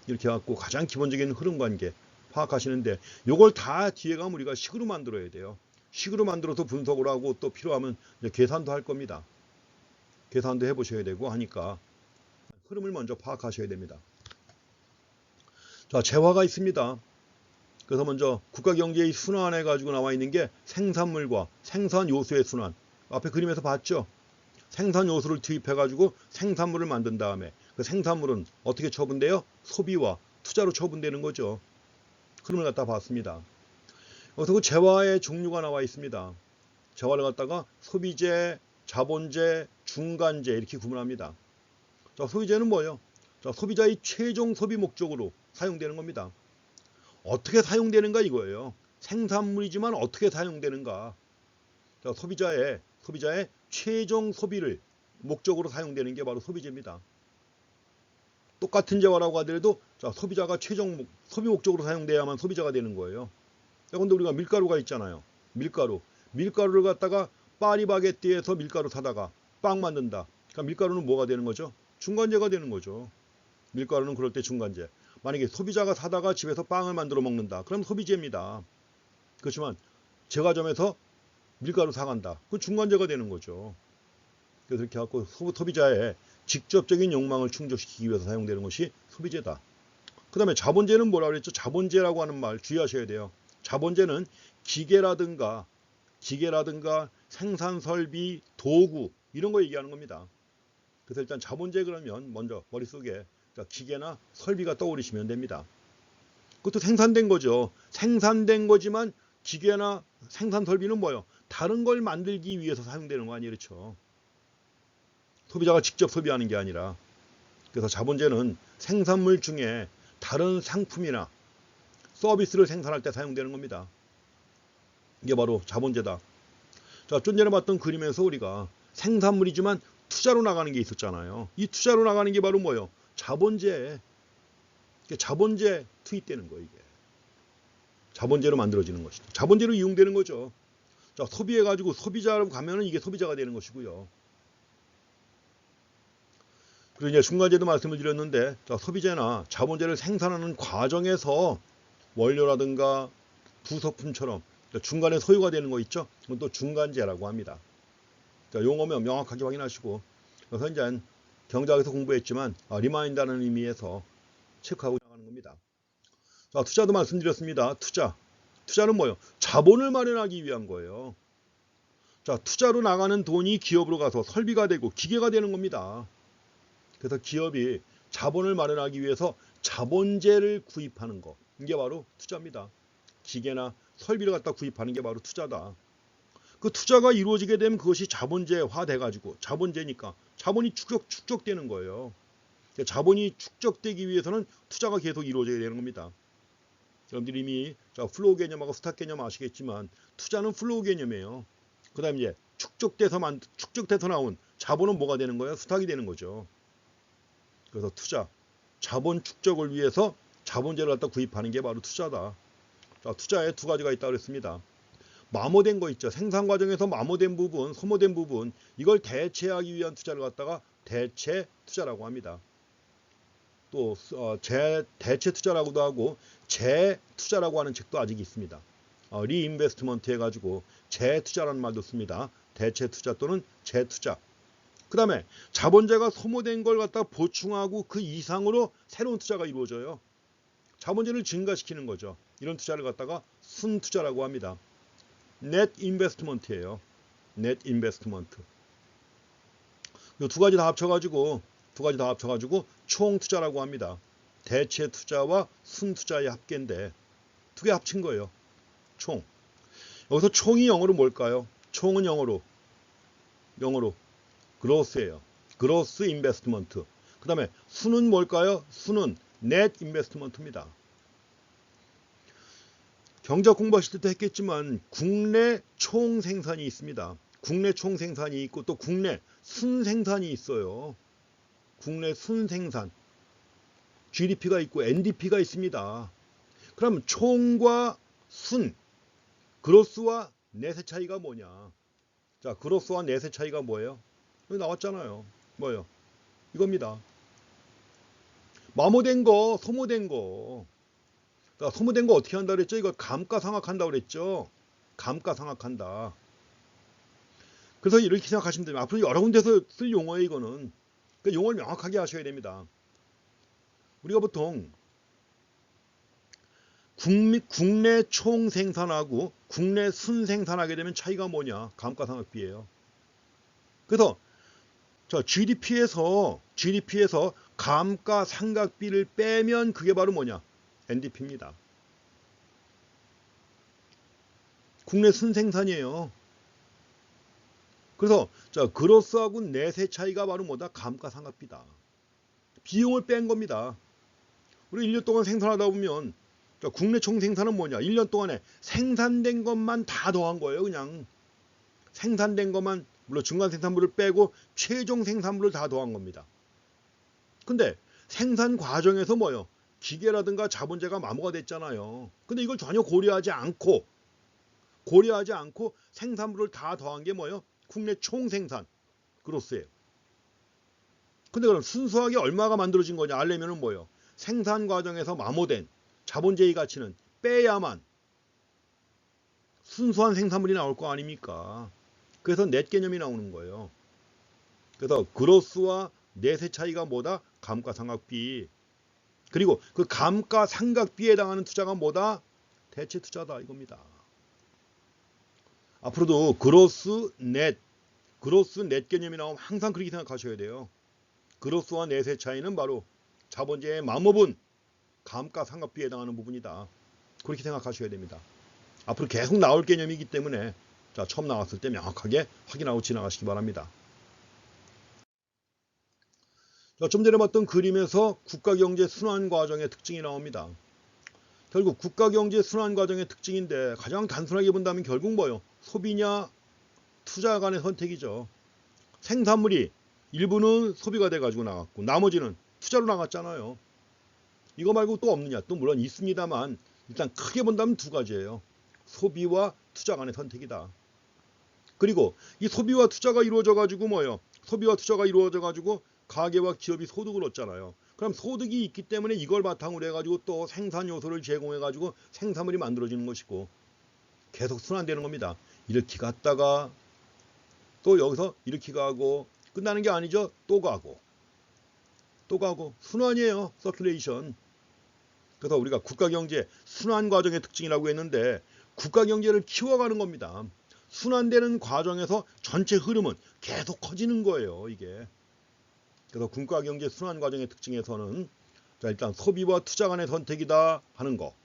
이렇게 해갖고 가장 기본적인 흐름 관계 파악하시는데 요걸 다 뒤에 가면 우리가 식으로 만들어야 돼요. 식으로 만들어서 분석을 하고 또 필요하면 계산도 할 겁니다. 계산도 해보셔야 되고 하니까 흐름을 먼저 파악하셔야 됩니다. 자, 재화가 있습니다. 그래서 먼저 국가경제의 순환해 가지고 나와 있는 게 생산물과 생산 요소의 순환. 앞에 그림에서 봤죠? 생산 요소를 투입해 가지고 생산물을 만든 다음에 그 생산물은 어떻게 처분돼요? 소비와 투자로 처분되는 거죠. 흐름을 갖다 봤습니다. 여기서 그 재화의 종류가 나와 있습니다. 재화를 갖다가 소비재, 자본재, 중간재 이렇게 구분합니다. 자, 소비재는 뭐예요? 자, 소비자의 최종 소비 목적으로 사용되는 겁니다. 어떻게 사용되는가 이거예요. 생산물이지만 어떻게 사용되는가. 자, 소비자의 최종 소비를 목적으로 사용되는 게 바로 소비재입니다. 똑같은 재화라고 하더라도 자, 소비자가 최종 소비 목적으로 사용돼야만 소비자가 되는 거예요. 그런데 우리가 밀가루가 있잖아요. 밀가루를 갖다가 파리바게뜨에서 밀가루 사다가 빵 만든다. 그러니까 밀가루는 뭐가 되는 거죠? 중간재가 되는 거죠. 밀가루는 그럴 때 중간재. 만약에 소비자가 사다가 집에서 빵을 만들어 먹는다. 그럼 소비재입니다. 그렇지만 제과점에서 밀가루 사간다. 그건 중간재가 되는 거죠. 그래서 이렇게 갖고 소비자의 직접적인 욕망을 충족시키기 위해서 사용되는 것이 소비재다. 그 다음에 자본재는 뭐라고 그랬죠? 자본재라고 하는 말 주의하셔야 돼요. 자본재는 기계라든가 생산설비, 도구 이런 거 얘기하는 겁니다. 그래서 일단 자본재 그러면 먼저 머릿속에 기계나 설비가 떠오르시면 됩니다. 그것도 생산된 거죠. 생산된 거지만 기계나 생산설비는 뭐예요? 다른 걸 만들기 위해서 사용되는 거 아니에요. 그렇죠? 소비자가 직접 소비하는 게 아니라. 그래서 자본재는 생산물 중에 다른 상품이나 서비스를 생산할 때 사용되는 겁니다. 이게 바로 자본재다. 자, 좀 전에 봤던 그림에서 우리가 생산물이지만 투자로 나가는 게 있었잖아요. 이 투자로 나가는 게 바로 뭐예요? 자본재. 자본재 투입되는 거예요. 이게. 자본재로 만들어지는 것이죠. 자본재로 이용되는 거죠. 자, 소비해가지고 소비자로 가면은 이게 소비자가 되는 것이고요. 그리고 이제 중간재도 말씀을 드렸는데, 자, 소비재나 자본재를 생산하는 과정에서 원료라든가 부속품처럼 중간에 소요가 되는 거 있죠? 그건 또 중간재라고 합니다. 자, 용어면 명확하게 확인하시고, 그래서 이제 경제학에서 공부했지만 리마인드하는 의미에서 체크하고 나가는 겁니다. 자, 투자도 말씀드렸습니다. 투자는 뭐예요? 자본을 마련하기 위한 거예요. 자, 투자로 나가는 돈이 기업으로 가서 설비가 되고 기계가 되는 겁니다. 그래서 기업이 자본을 마련하기 위해서 자본재를 구입하는 거, 이게 바로 투자입니다. 기계나 설비를 갖다 구입하는 게 바로 투자다. 그 투자가 이루어지게 되면 그것이 자본재화 돼가지고, 자본재니까 자본이 축적되는 거예요. 자본이 축적되기 위해서는 투자가 계속 이루어져야 되는 겁니다. 여러분들이 이미 플로우 개념하고 스탁 개념 아시겠지만, 투자는 플로우 개념이에요. 그 다음에 이제 축적돼서 나온 자본은 뭐가 되는 거예요? 스탁이 되는 거죠. 그래서 자본 축적을 위해서 자본재를 갖다 구입하는 게 바로 투자다. 자, 투자에 두 가지가 있다고 그랬습니다. 마모된 거 있죠. 생산 과정에서 마모된 부분, 소모된 부분, 이걸 대체하기 위한 투자를 갖다가 대체 투자라고 합니다. 또 대체 투자라고도 하고 재투자라고 하는 책도 아직 있습니다. 리인베스트먼트 해가지고 재투자라는 말도 씁니다. 대체 투자 또는 재투자. 그 다음에 자본재가 소모된 걸 갖다 보충하고 그 이상으로 새로운 투자가 이루어져요. 자본재를 증가시키는 거죠. 이런 투자를 갖다가 순투자라고 합니다. 넷 인베스트먼트예요. 넷 인베스트먼트. 이 두 가지 다 합쳐가지고 총 투자라고 합니다. 대체 투자와 순투자의 합계인데 두 개 합친 거예요. 총. 여기서 총이 영어로 뭘까요? 총은 영어로 그로스예요. 그로스 인베스트먼트. 그 다음에 순은 뭘까요? 순은 넷 인베스트먼트입니다. 경제학 공부하실 때도 했겠지만 국내 총생산이 있습니다. 국내 총생산이 있고 또 국내 순생산이 있어요. 국내 순생산. GDP가 있고 NDP가 있습니다. 그럼 총과 순, 그로스와 넷의 차이가 뭐냐? 자, 그로스와 넷의 차이가 뭐예요? 여기 나왔잖아요. 뭐예요? 이겁니다. 마모된 거, 소모된 거. 자, 소모된 거 어떻게 한다 그랬죠? 이거 감가상각한다 그랬죠? 감가상각한다. 그래서 이렇게 생각하시면 됩니다. 앞으로 여러 군데서 쓸 용어예요, 이거는. 그러니까 용어를 명확하게 하셔야 됩니다. 우리가 보통 국내 총생산하고 국내 순생산하게 되면 차이가 뭐냐? 감가상각비예요. 그래서 GDP에서 감가상각비를 빼면 그게 바로 뭐냐? NDP입니다. 국내 순생산이에요. 그래서 그로스하고 넷의 차이가 바로 뭐다? 감가상각비다. 비용을 뺀 겁니다. 우리 1년 동안 생산하다 보면 국내 총생산은 뭐냐? 1년 동안에 생산된 것만 다 더한 거예요. 그냥 생산된 것만, 물론 중간 생산물을 빼고 최종 생산물을 다 더한 겁니다. 근데 생산 과정에서 뭐예요? 기계라든가 자본재가 마모가 됐잖아요. 근데 이걸 전혀 고려하지 않고 생산물을 다 더한 게 뭐예요? 국내 총생산 그로스예요. 근데 그럼 순수하게 얼마가 만들어진 거냐 알려면은 뭐예요? 생산 과정에서 마모된 자본재의 가치는 빼야만 순수한 생산물이 나올 거 아닙니까? 그래서 넷 개념이 나오는 거예요. 그래서 그로스와 넷의 차이가 뭐다? 감가상각비. 그리고 그 감가상각비에 해당하는 투자가 뭐다? 대체 투자다 이겁니다. 앞으로도 그로스 넷 개념이 나오면 항상 그렇게 생각하셔야 돼요. 그로스와 넷의 차이는 바로 자본재의 마모분 감가상각비에 해당하는 부분이다. 그렇게 생각하셔야 됩니다. 앞으로 계속 나올 개념이기 때문에 처음 나왔을 때 명확하게 확인하고 지나가시기 바랍니다. 좀 전에 봤던 그림에서 국가경제 순환 과정의 특징이 나옵니다. 결국 국가경제 순환 과정의 특징인데 가장 단순하게 본다면 결국 뭐예요? 소비냐 투자 간의 선택이죠. 생산물이 일부는 소비가 돼가지고 나갔고 나머지는 투자로 나갔잖아요. 이거 말고 또 없느냐? 또 물론 있습니다만 일단 크게 본다면 두 가지예요. 소비와 투자 간의 선택이다. 그리고 이 소비와 투자가 이루어져 가지고 뭐예요? 소비와 투자가 이루어져 가지고 가계와 기업이 소득을 얻잖아요. 그럼 소득이 있기 때문에 이걸 바탕으로 해가지고 또 생산 요소를 제공해가지고 생산물이 만들어지는 것이고 계속 순환되는 겁니다. 이렇게 갔다가 또 여기서 이렇게 가고 끝나는 게 아니죠. 또 가고 또 가고 순환이에요. 서큘레이션. 그래서 우리가 국가경제 순환 과정의 특징이라고 했는데 국가경제를 키워가는 겁니다. 순환되는 과정에서 전체 흐름은 계속 커지는 거예요. 이게. 그래서 국가경제 순환 과정의 특징에서는 자, 일단 소비와 투자 간의 선택이다 하는 거,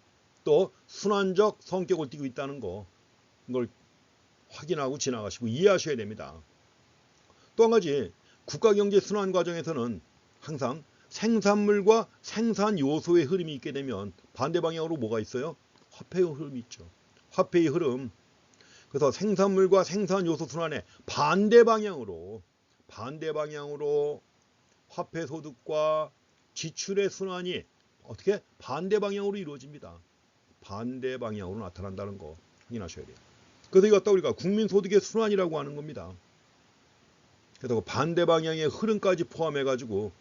또 순환적 성격을 띠고 있다는 거, 이걸 확인하고 지나가시고 이해하셔야 됩니다. 또 한 가지 국가경제 순환 과정에서는 항상 생산물과 생산 요소의 흐름이 있게 되면 반대 방향으로 뭐가 있어요? 화폐의 흐름이 있죠. 화폐의 흐름. 그래서 생산물과 생산 요소 순환의 반대 방향으로 화폐 소득과 지출의 순환이 어떻게 반대 방향으로 이루어집니다. 반대 방향으로 나타난다는 거 확인하셔야 돼요. 그래서 이거 갖다 우리가 국민 소득의 순환이라고 하는 겁니다. 그래서 반대 방향의 흐름까지 포함해 가지고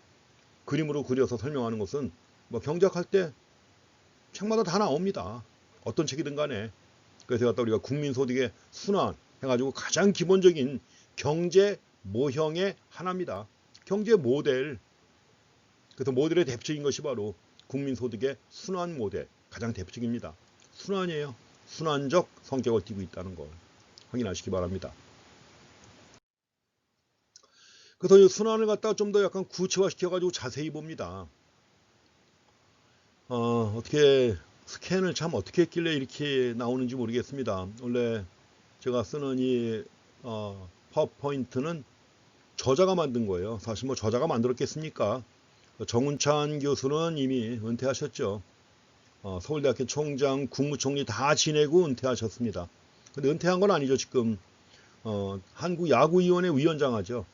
그림으로 그려서 설명하는 것은 뭐 경제학 때 책마다 다 나옵니다. 어떤 책이든 간에. 그래서 갖다 우리가 국민 소득의 순환 해가지고 가장 기본적인 경제 모형의 하나입니다. 경제 모델. 그래서 모델의 대표적인 것이 바로 국민 소득의 순환 모델. 가장 대표적입니다. 순환이에요. 순환적 성격을 띠고 있다는 걸 확인하시기 바랍니다. 그래서 이 순환을 갖다가 좀 더 약간 구체화 시켜가지고 자세히 봅니다. 어떻게 스캔을 참 어떻게 했길래 이렇게 나오는지 모르겠습니다. 원래 제가 쓰는 이 파워포인트는 저자가 만든 거예요. 사실 뭐 저자가 만들었겠습니까? 정운찬 교수는 이미 은퇴하셨죠. 서울대학교 총장, 국무총리 다 지내고 은퇴하셨습니다. 근데 은퇴한 건 아니죠. 지금 한국야구위원회 위원장 하죠.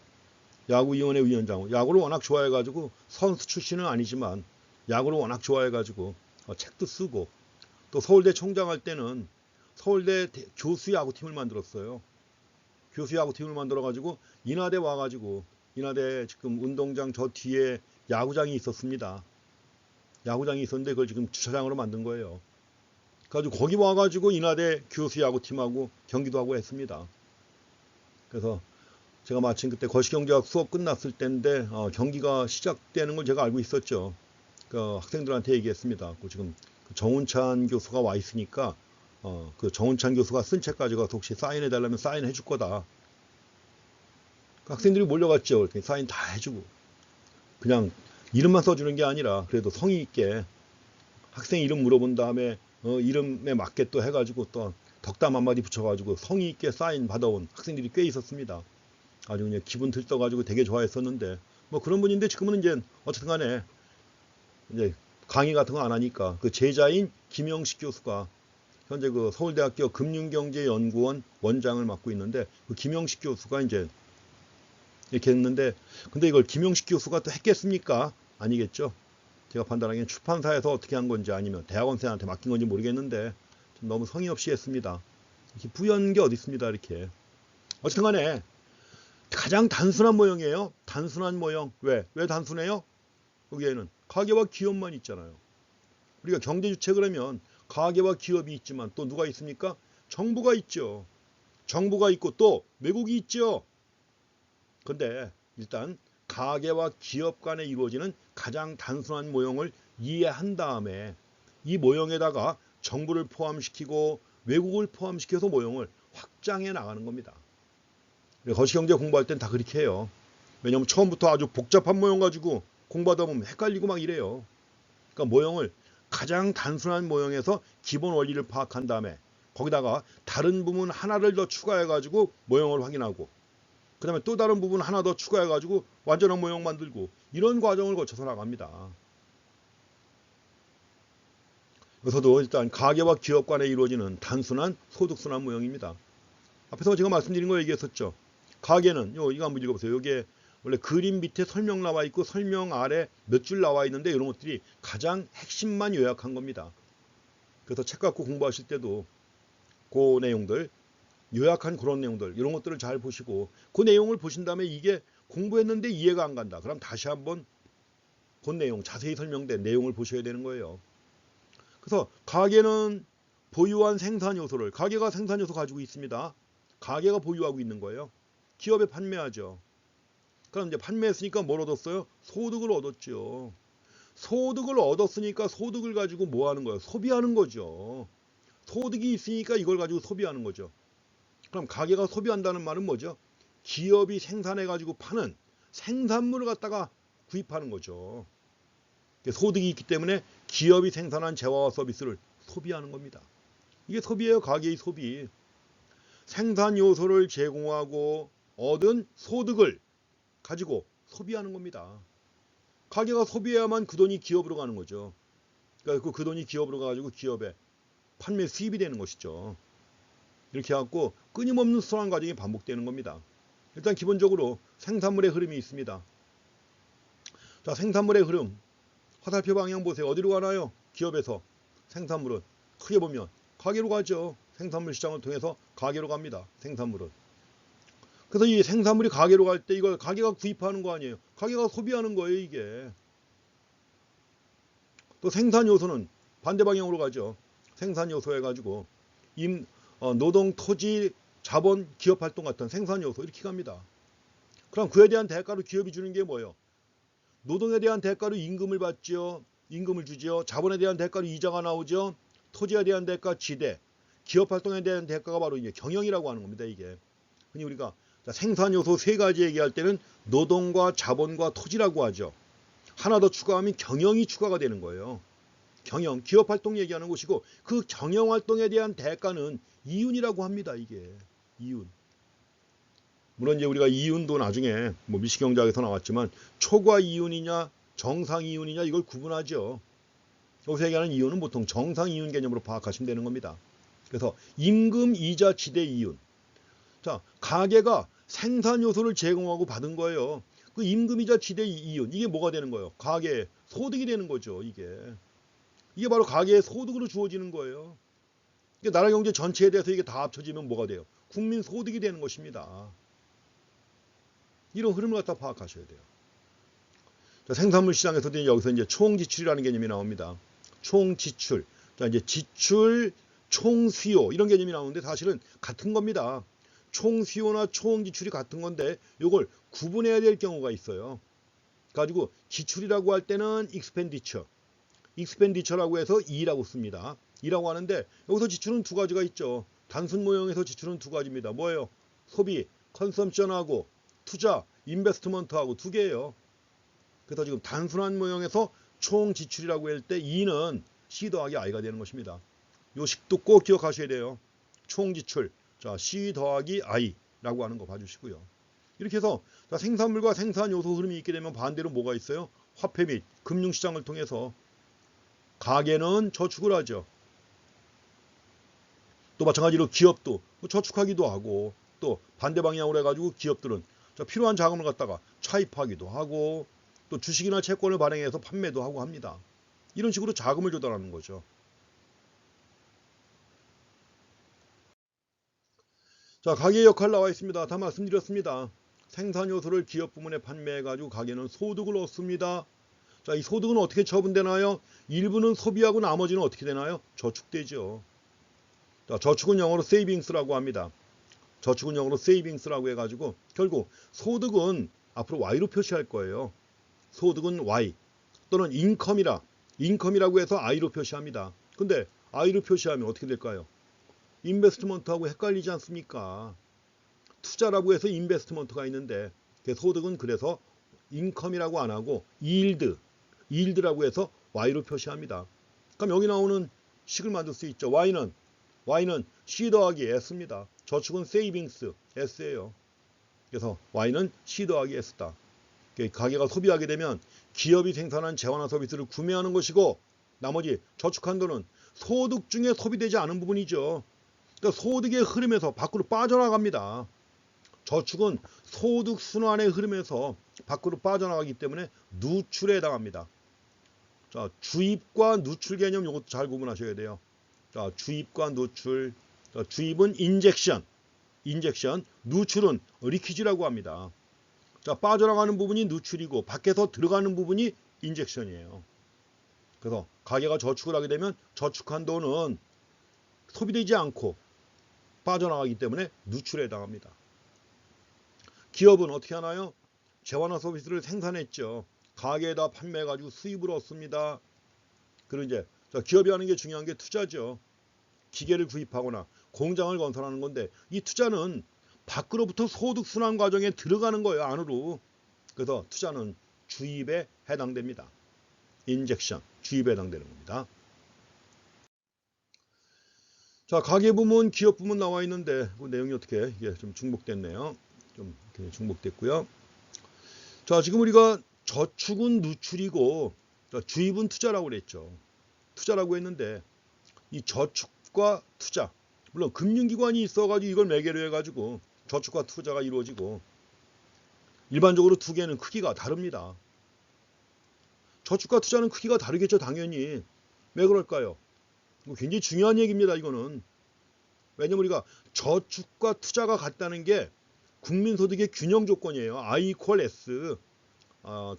야구위원회 위원장. 야구를 워낙 좋아해가지고 선수 출신은 아니지만 야구를 워낙 좋아해가지고 책도 쓰고 또 서울대 총장 할 때는 서울대 교수 야구팀을 만들었어요. 교수 야구팀을 만들어가지고 인하대 와가지고 인하대 지금 운동장 저 뒤에 야구장이 있었습니다. 야구장이 있었는데 그걸 지금 주차장으로 만든 거예요. 그래가지고 거기 와가지고 인하대 교수 야구팀하고 경기도 하고 했습니다. 그래서 제가 마침 그때 거시경제학 수업 끝났을 때인데 경기가 시작되는 걸 제가 알고 있었죠. 그 학생들한테 얘기했습니다. 지금 정운찬 교수가 와 있으니까 그 정운찬 교수가 쓴 책 가지고 혹시 사인해 달라면 사인해 줄 거다. 그 학생들이 몰려갔죠. 이렇게 사인 다 해주고 그냥 이름만 써주는 게 아니라 그래도 성의 있게 학생 이름 물어본 다음에 이름에 맞게 또 해가지고 또 덕담 한마디 붙여가지고 성의 있게 사인 받아온 학생들이 꽤 있었습니다. 아주 그냥 기분 들떠가지고 되게 좋아했었는데 뭐 그런 분인데 지금은 이제 어쨌든 간에 이제 강의 같은 거 안 하니까 그 제자인 김영식 교수가 현재 그 서울대학교 금융경제연구원 원장을 맡고 있는데 그 김영식 교수가 이제 이렇게 했는데 근데 이걸 김영식 교수가 또 했겠습니까? 아니겠죠. 제가 판단하기엔 출판사에서 어떻게 한 건지 아니면 대학원생한테 맡긴 건지 모르겠는데 좀 너무 성의 없이 했습니다. 이렇게 부연 게 어디 있습니다. 이렇게 어쨌든 간에 가장 단순한 모형이에요. 단순한 모형. 왜 단순해요? 거기에는 가계와 기업만 있잖아요. 우리가 경제주체 그러면 가계와 기업이 있지만 또 누가 있습니까? 정부가 있죠. 정부가 있고 또 외국이 있죠. 근데 일단 가계와 기업 간에 이루어지는 가장 단순한 모형을 이해한 다음에 이 모형에다가 정부를 포함시키고 외국을 포함시켜서 모형을 확장해 나가는 겁니다. 거시경제 공부할 땐 다 그렇게 해요. 왜냐하면 처음부터 아주 복잡한 모형 가지고 공부하다 보면 헷갈리고 막 이래요. 그러니까 모형을 가장 단순한 모형에서 기본 원리를 파악한 다음에 거기다가 다른 부분 하나를 더 추가해 가지고 모형을 확인하고 그 다음에 또 다른 부분 하나 더 추가해 가지고 완전한 모형 만들고 이런 과정을 거쳐서 나갑니다. 여기서도 일단 가계와 기업 간에 이루어지는 단순한 소득순환 모형입니다. 앞에서 제가 말씀드린 거 얘기했었죠. 가계는 이거 한번 읽어보세요. 여기에 원래 그림 밑에 설명 나와 있고 설명 아래 몇 줄 나와 있는데 이런 것들이 가장 핵심만 요약한 겁니다. 그래서 책 갖고 공부하실 때도 그 내용들 요약한 그런 내용들 이런 것들을 잘 보시고 그 내용을 보신 다음에 이게 공부했는데 이해가 안 간다. 그럼 다시 한번 본 내용, 자세히 설명된 내용을 보셔야 되는 거예요. 그래서 가계는 보유한 생산 요소를, 가계가 생산 요소 가지고 있습니다. 가계가 보유하고 있는 거예요. 기업에 판매하죠. 그럼 이제 판매했으니까 뭘 얻었어요? 소득을 얻었죠. 소득을 얻었으니까 소득을 가지고 뭐 하는 거예요? 소비하는 거죠. 소득이 있으니까 이걸 가지고 소비하는 거죠. 그럼 가게가 소비한다는 말은 뭐죠? 기업이 생산해 가지고 파는 생산물을 갖다가 구입하는 거죠. 소득이 있기 때문에 기업이 생산한 재화와 서비스를 소비하는 겁니다. 이게 소비예요. 가계의 소비. 생산 요소를 제공하고 얻은 소득을 가지고 소비하는 겁니다. 가게가 소비해야만 그 돈이 기업으로 가는 거죠. 그러니까 그 돈이 기업으로 가가지고 기업에 판매 수입이 되는 것이죠. 이렇게 해갖고 끊임없는 순환 과정이 반복되는 겁니다. 일단 기본적으로 생산물의 흐름이 있습니다. 자, 생산물의 흐름. 화살표 방향 보세요. 어디로 가나요? 기업에서 생산물은 크게 보면 가게로 가죠. 생산물 시장을 통해서 가게로 갑니다. 생산물은. 그래서 이 생산물이 가게로 갈 때 이걸 가게가 구입하는 거 아니에요. 가게가 소비하는 거예요, 이게. 또 생산 요소는 반대 방향으로 가죠. 생산 요소 해가지고 노동, 토지, 자본, 기업 활동 같은 생산 요소 이렇게 갑니다. 그럼 그에 대한 대가로 기업이 주는 게 뭐예요? 노동에 대한 대가로 임금을 받죠. 임금을 주죠. 자본에 대한 대가로 이자가 나오죠. 토지에 대한 대가 지대, 기업 활동에 대한 대가가 바로 이제 경영이라고 하는 겁니다. 이게. 흔히 우리가 생산 요소 세 가지 얘기할 때는 노동과 자본과 토지라고 하죠. 하나 더 추가하면 경영이 추가가 되는 거예요. 경영, 기업 활동 얘기하는 것이고 그 경영 활동에 대한 대가는 이윤이라고 합니다. 이게 이윤. 물론 이제 우리가 이윤도 나중에 뭐 미시경제학에서 나왔지만 초과 이윤이냐 정상 이윤이냐 이걸 구분하죠. 여기서 얘기하는 이윤은 보통 정상 이윤 개념으로 파악하시면 되는 겁니다. 그래서 임금, 이자, 지대 이윤. 자, 가게가 생산 요소를 제공하고 받은 거예요. 그 임금이자 지대 이윤 이게 뭐가 되는 거예요? 가게 소득이 되는 거죠. 이게 바로 가계의 소득으로 주어지는 거예요. 나라 경제 전체에 대해서 이게 다 합쳐지면 뭐가 돼요? 국민 소득이 되는 것입니다. 이런 흐름을 갖다 파악하셔야 돼요. 자, 생산물 시장에서도 여기서 이제 총지출이라는 개념이 나옵니다. 총지출. 자, 이제 지출, 총수요 이런 개념이 나오는데 사실은 같은 겁니다. 총수요나 총지출이 같은 건데 이걸 구분해야 될 경우가 있어요. 가지고 지출이라고 할 때는 익스펜디처라고 해서 E라고 씁니다. E라고 하는데 여기서 지출은 두 가지가 있죠. 단순 모형에서 지출은 두 가지입니다. 뭐예요? 소비, 컨섬션하고 투자, 인베스트먼트하고 두 개예요. 그래서 지금 단순한 모형에서 총 지출이라고 할 때 E는 C 더하기 I가 되는 것입니다. 요 식도 꼭 기억하셔야 돼요. 총 지출, 자 C 더하기 I라고 하는 거 봐주시고요. 이렇게 해서 생산물과 생산 요소 흐름이 있게 되면 반대로 뭐가 있어요? 화폐 및 금융시장을 통해서 가계는 저축을 하죠. 또 마찬가지로 기업도 저축하기도 하고 또 반대 방향으로 해가지고 기업들은 필요한 자금을 갖다가 차입하기도 하고 또 주식이나 채권을 발행해서 판매도 하고 합니다. 이런 식으로 자금을 조달하는 거죠. 자, 가계의 역할 나와 있습니다. 다 말씀드렸습니다. 생산 요소를 기업 부문에 판매해가지고 가계는 소득을 얻습니다. 자, 이 소득은 어떻게 처분되나요? 일부는 소비하고 나머지는 어떻게 되나요? 저축되죠. 자, 저축은 영어로 savings라고 합니다. 저축은 영어로 savings라고 해가지고 결국 소득은 앞으로 Y로 표시할 거예요. 소득은 Y 또는 인컴이라고 해서 I로 표시합니다. 근데 I로 표시하면 어떻게 될까요? 인베스트먼트하고 헷갈리지 않습니까? 투자라고 해서 인베스트먼트가 있는데 소득은 그래서 인컴이라고 안 하고 yield라고 해서 Y로 표시합니다. 그럼 여기 나오는 식을 만들 수 있죠. Y는 C 더하기 S입니다. 저축은 savings, S예요. 그래서 Y는 C 더하기 S다. 가게가 소비하게 되면 기업이 생산한 재화나 서비스를 구매하는 것이고 나머지 저축한 돈은 소득 중에 소비되지 않은 부분이죠. 그러니까 소득의 흐름에서 밖으로 빠져나갑니다. 저축은 소득 순환의 흐름에서 밖으로 빠져나가기 때문에 누출에 해당합니다. 자, 주입과 누출 개념 이것도 잘 구분하셔야 돼요. 자, 주입과 누출. 자, 주입은 인젝션, 누출은 리퀴지라고 합니다. 자, 빠져나가는 부분이 누출이고 밖에서 들어가는 부분이 인젝션이에요. 그래서 가계가 저축을 하게 되면 저축한 돈은 소비되지 않고 빠져나가기 때문에 누출에 해당합니다. 기업은 어떻게 하나요? 재화나 서비스를 생산했죠. 가게에다 판매해가지고 수입을 얻습니다. 그리고 이제 기업이 하는 게 중요한 게 투자죠. 기계를 구입하거나 공장을 건설하는 건데 이 투자는 밖으로부터 소득 순환 과정에 들어가는 거예요. 안으로. 그래서 투자는 주입에 해당됩니다. 인젝션, 주입에 해당되는 겁니다. 자, 가계 부문, 기업 부문 나와 있는데 그 내용이 어떻게 이게 좀 중복됐네요. 좀 이렇게 중복됐고요. 자, 지금 우리가 저축은 누출이고 주입은 투자라고 그랬죠. 투자라고 했는데 이 저축과 투자, 물론 금융기관이 있어가지고 이걸 매개로 해가지고 저축과 투자가 이루어지고 일반적으로 두 개는 크기가 다릅니다. 저축과 투자는 크기가 다르겠죠, 당연히. 왜 그럴까요? 굉장히 중요한 얘기입니다, 이거는. 왜냐면 우리가 저축과 투자가 같다는 게 국민소득의 균형 조건이에요. I equal S.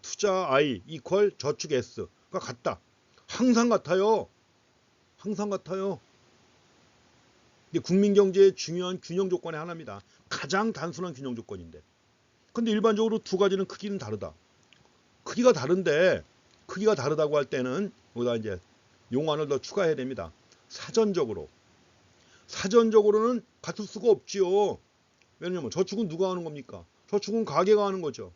투자 I equal 저축 S가 같다. 항상 같아요. 항상 같아요. 이게 국민경제의 중요한 균형 조건의 하나입니다. 가장 단순한 균형 조건인데. 근데 일반적으로 두 가지는 크기는 다르다. 크기가 다른데 크기가 다르다고 할 때는 여기다 이제 용안을 더 추가해야 됩니다. 사전적으로는 같을 수가 없지요. 왜냐면 저축은 누가 하는 겁니까? 저축은 가계가 하는 거죠.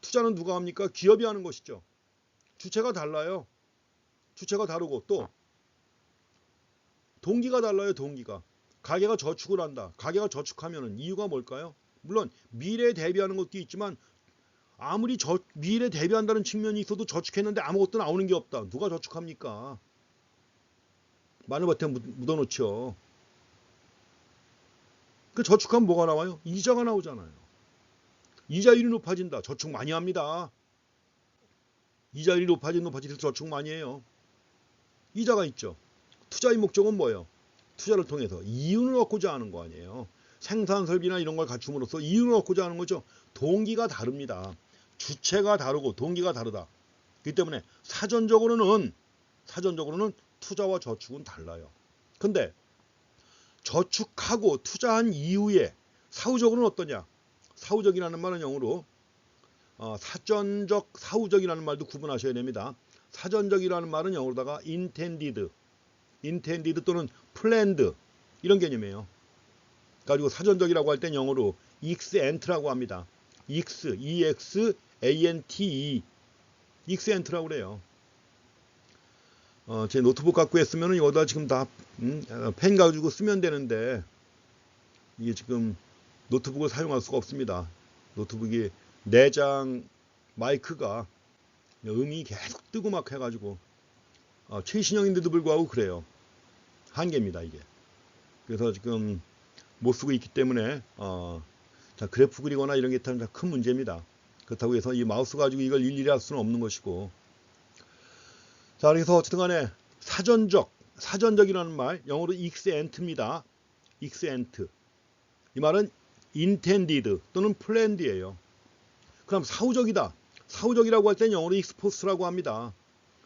투자는 누가 합니까? 기업이 하는 것이죠. 주체가 달라요. 주체가 다르고 또 동기가 달라요. 동기가. 가계가 저축을 한다. 가계가 저축하면 이유가 뭘까요? 물론 미래에 대비하는 것도 있지만 아무리 미래에 대비한다는 측면이 있어도 저축했는데 아무것도 나오는 게 없다. 누가 저축합니까? 마늘밭에 묻어놓죠. 그 저축하면 뭐가 나와요? 이자가 나오잖아요. 이자율이 높아진다. 저축 많이 합니다. 이자율이 높아질수록 저축 많이 해요. 이자가 있죠. 투자의 목적은 뭐예요? 투자를 통해서 이윤을 얻고자 하는 거 아니에요. 생산 설비나 이런 걸 갖춤으로써 이윤을 얻고자 하는 거죠. 동기가 다릅니다. 주체가 다르고 동기가 다르다. 그렇기 때문에 사전적으로는 투자와 저축은 달라요. 근데 저축하고 투자한 이후에 사후적으로는 어떠냐? 사후적이라는 말은 영어로 사전적, 사후적이라는 말도 구분하셔야 됩니다. 사전적이라는 말은 영어로다가 intended 또는 planned 이런 개념이에요. 가지고 사전적이라고 할 땐 영어로 exant라고 합니다. exante exant라고 그래요. 제 노트북 갖고 했으면 이거다 지금 다 펜 가지고 쓰면 되는데 이게 지금 노트북을 사용할 수가 없습니다. 노트북이 내장 마이크가 음이 계속 뜨고 막 해가지고 최신형인데도 불구하고 그래요. 한계입니다 이게. 그래서 지금 못 쓰고 있기 때문에 자, 그래프 그리거나 이런 게 다 큰 문제입니다. 그렇다고 해서 이 마우스 가지고 이걸 일일이 할 수는 없는 것이고. 자, 그래서 어쨌든 간에 사전적이라는 말 영어로 exant입니다. exant. 이 말은 intended 또는 planned예요. 그럼 사후적이다. 사후적이라고 할 때는 영어로 expos라고 합니다.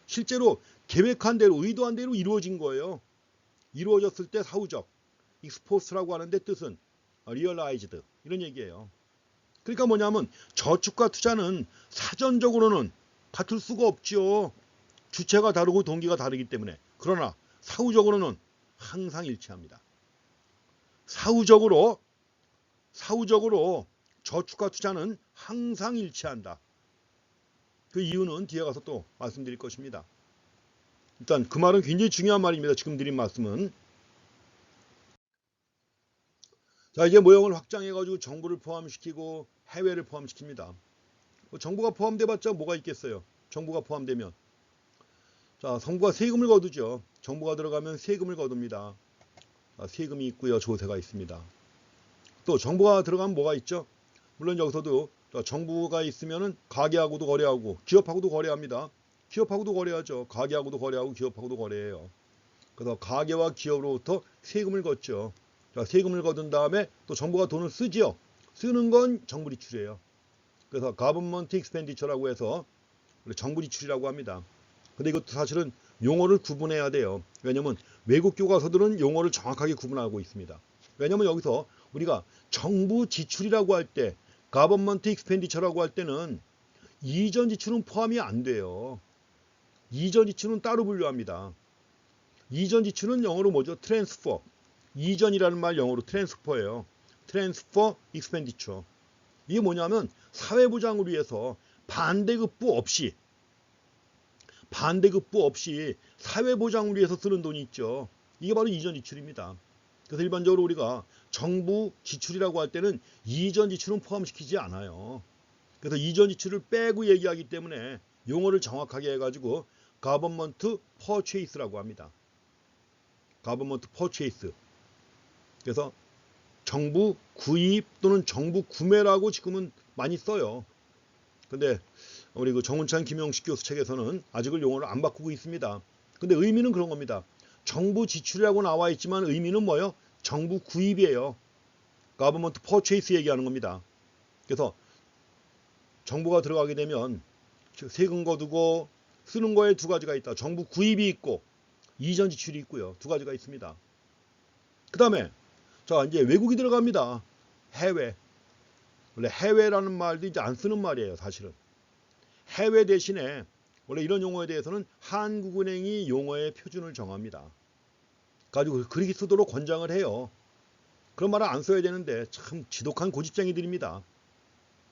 실제로 계획한 대로 의도한 대로 이루어진 거예요. 이루어졌을 때 사후적. expos라고 하는데 뜻은 realized 이런 얘기예요. 그러니까 뭐냐면 저축과 투자는 사전적으로는 같을 수가 없죠. 주체가 다르고 동기가 다르기 때문에. 그러나 사후적으로는 항상 일치합니다. 사후적으로 저축과 투자는 항상 일치한다. 그 이유는 뒤에 가서 또 말씀드릴 것입니다. 일단 그 말은 굉장히 중요한 말입니다. 지금 드린 말씀은. 자, 이제 모형을 확장해가지고 정부를 포함시키고 해외를 포함시킵니다. 정부가 포함돼봤자 뭐가 있겠어요? 정부가 포함되면. 자, 정부가 세금을 거두죠. 정부가 들어가면 세금을 거둡니다. 세금이 있고요. 조세가 있습니다. 또 정부가 들어가면 뭐가 있죠? 물론 여기서도 정부가 있으면은 가게하고도 거래하고 기업하고도 거래합니다. 기업하고도 거래하죠. 가게하고도 거래하고 기업하고도 거래해요. 그래서 가게와 기업으로부터 세금을 걷죠. 자, 세금을 거둔 다음에 또 정부가 돈을 쓰지요. 쓰는 건 정부 지출이에요. 그래서 government expenditure라고 해서 정부 지출이라고 합니다. 근데 이것도 사실은 용어를 구분해야 돼요. 왜냐면 외국 교과서들은 용어를 정확하게 구분하고 있습니다. 왜냐면 여기서 우리가 정부 지출이라고 할 때 government expenditure라고 할 때는 이전 지출은 포함이 안 돼요. 이전 지출은 따로 분류합니다. 이전 지출은 영어로 뭐죠? transfer. 이전이라는 말 영어로 transfer예요. transfer expenditure. 이게 뭐냐면 사회보장을 위해서 반대급부 없이 사회보장을 위해서 쓰는 돈이 있죠. 이게 바로 이전 지출입니다. 그래서 일반적으로 우리가 정부 지출이라고 할 때는 이전 지출은 포함시키지 않아요. 그래서 이전 지출을 빼고 얘기하기 때문에 용어를 정확하게 해가지고 government purchase라고 합니다. government purchase. 그래서 정부 구입 또는 정부 구매라고 지금은 많이 써요. 근데 우리 그 정운찬 김영식 교수 책에서는 아직은 용어를 안 바꾸고 있습니다. 근데 의미는 그런 겁니다. 정부 지출이라고 나와 있지만 의미는 뭐예요? 정부 구입이에요. government purchase 얘기하는 겁니다. 그래서 정부가 들어가게 되면 세금 거두고 쓰는 거에 두 가지가 있다. 정부 구입이 있고 이전 지출이 있고요. 두 가지가 있습니다. 그 다음에 자 이제 외국이 들어갑니다. 해외. 원래 해외라는 말도 이제 안 쓰는 말이에요. 사실은. 해외 대신에 원래 이런 용어에 대해서는 한국은행이 용어의 표준을 정합니다. 가지고 그렇게 쓰도록 권장을 해요. 그런 말을 안 써야 되는데 참 지독한 고집쟁이들입니다.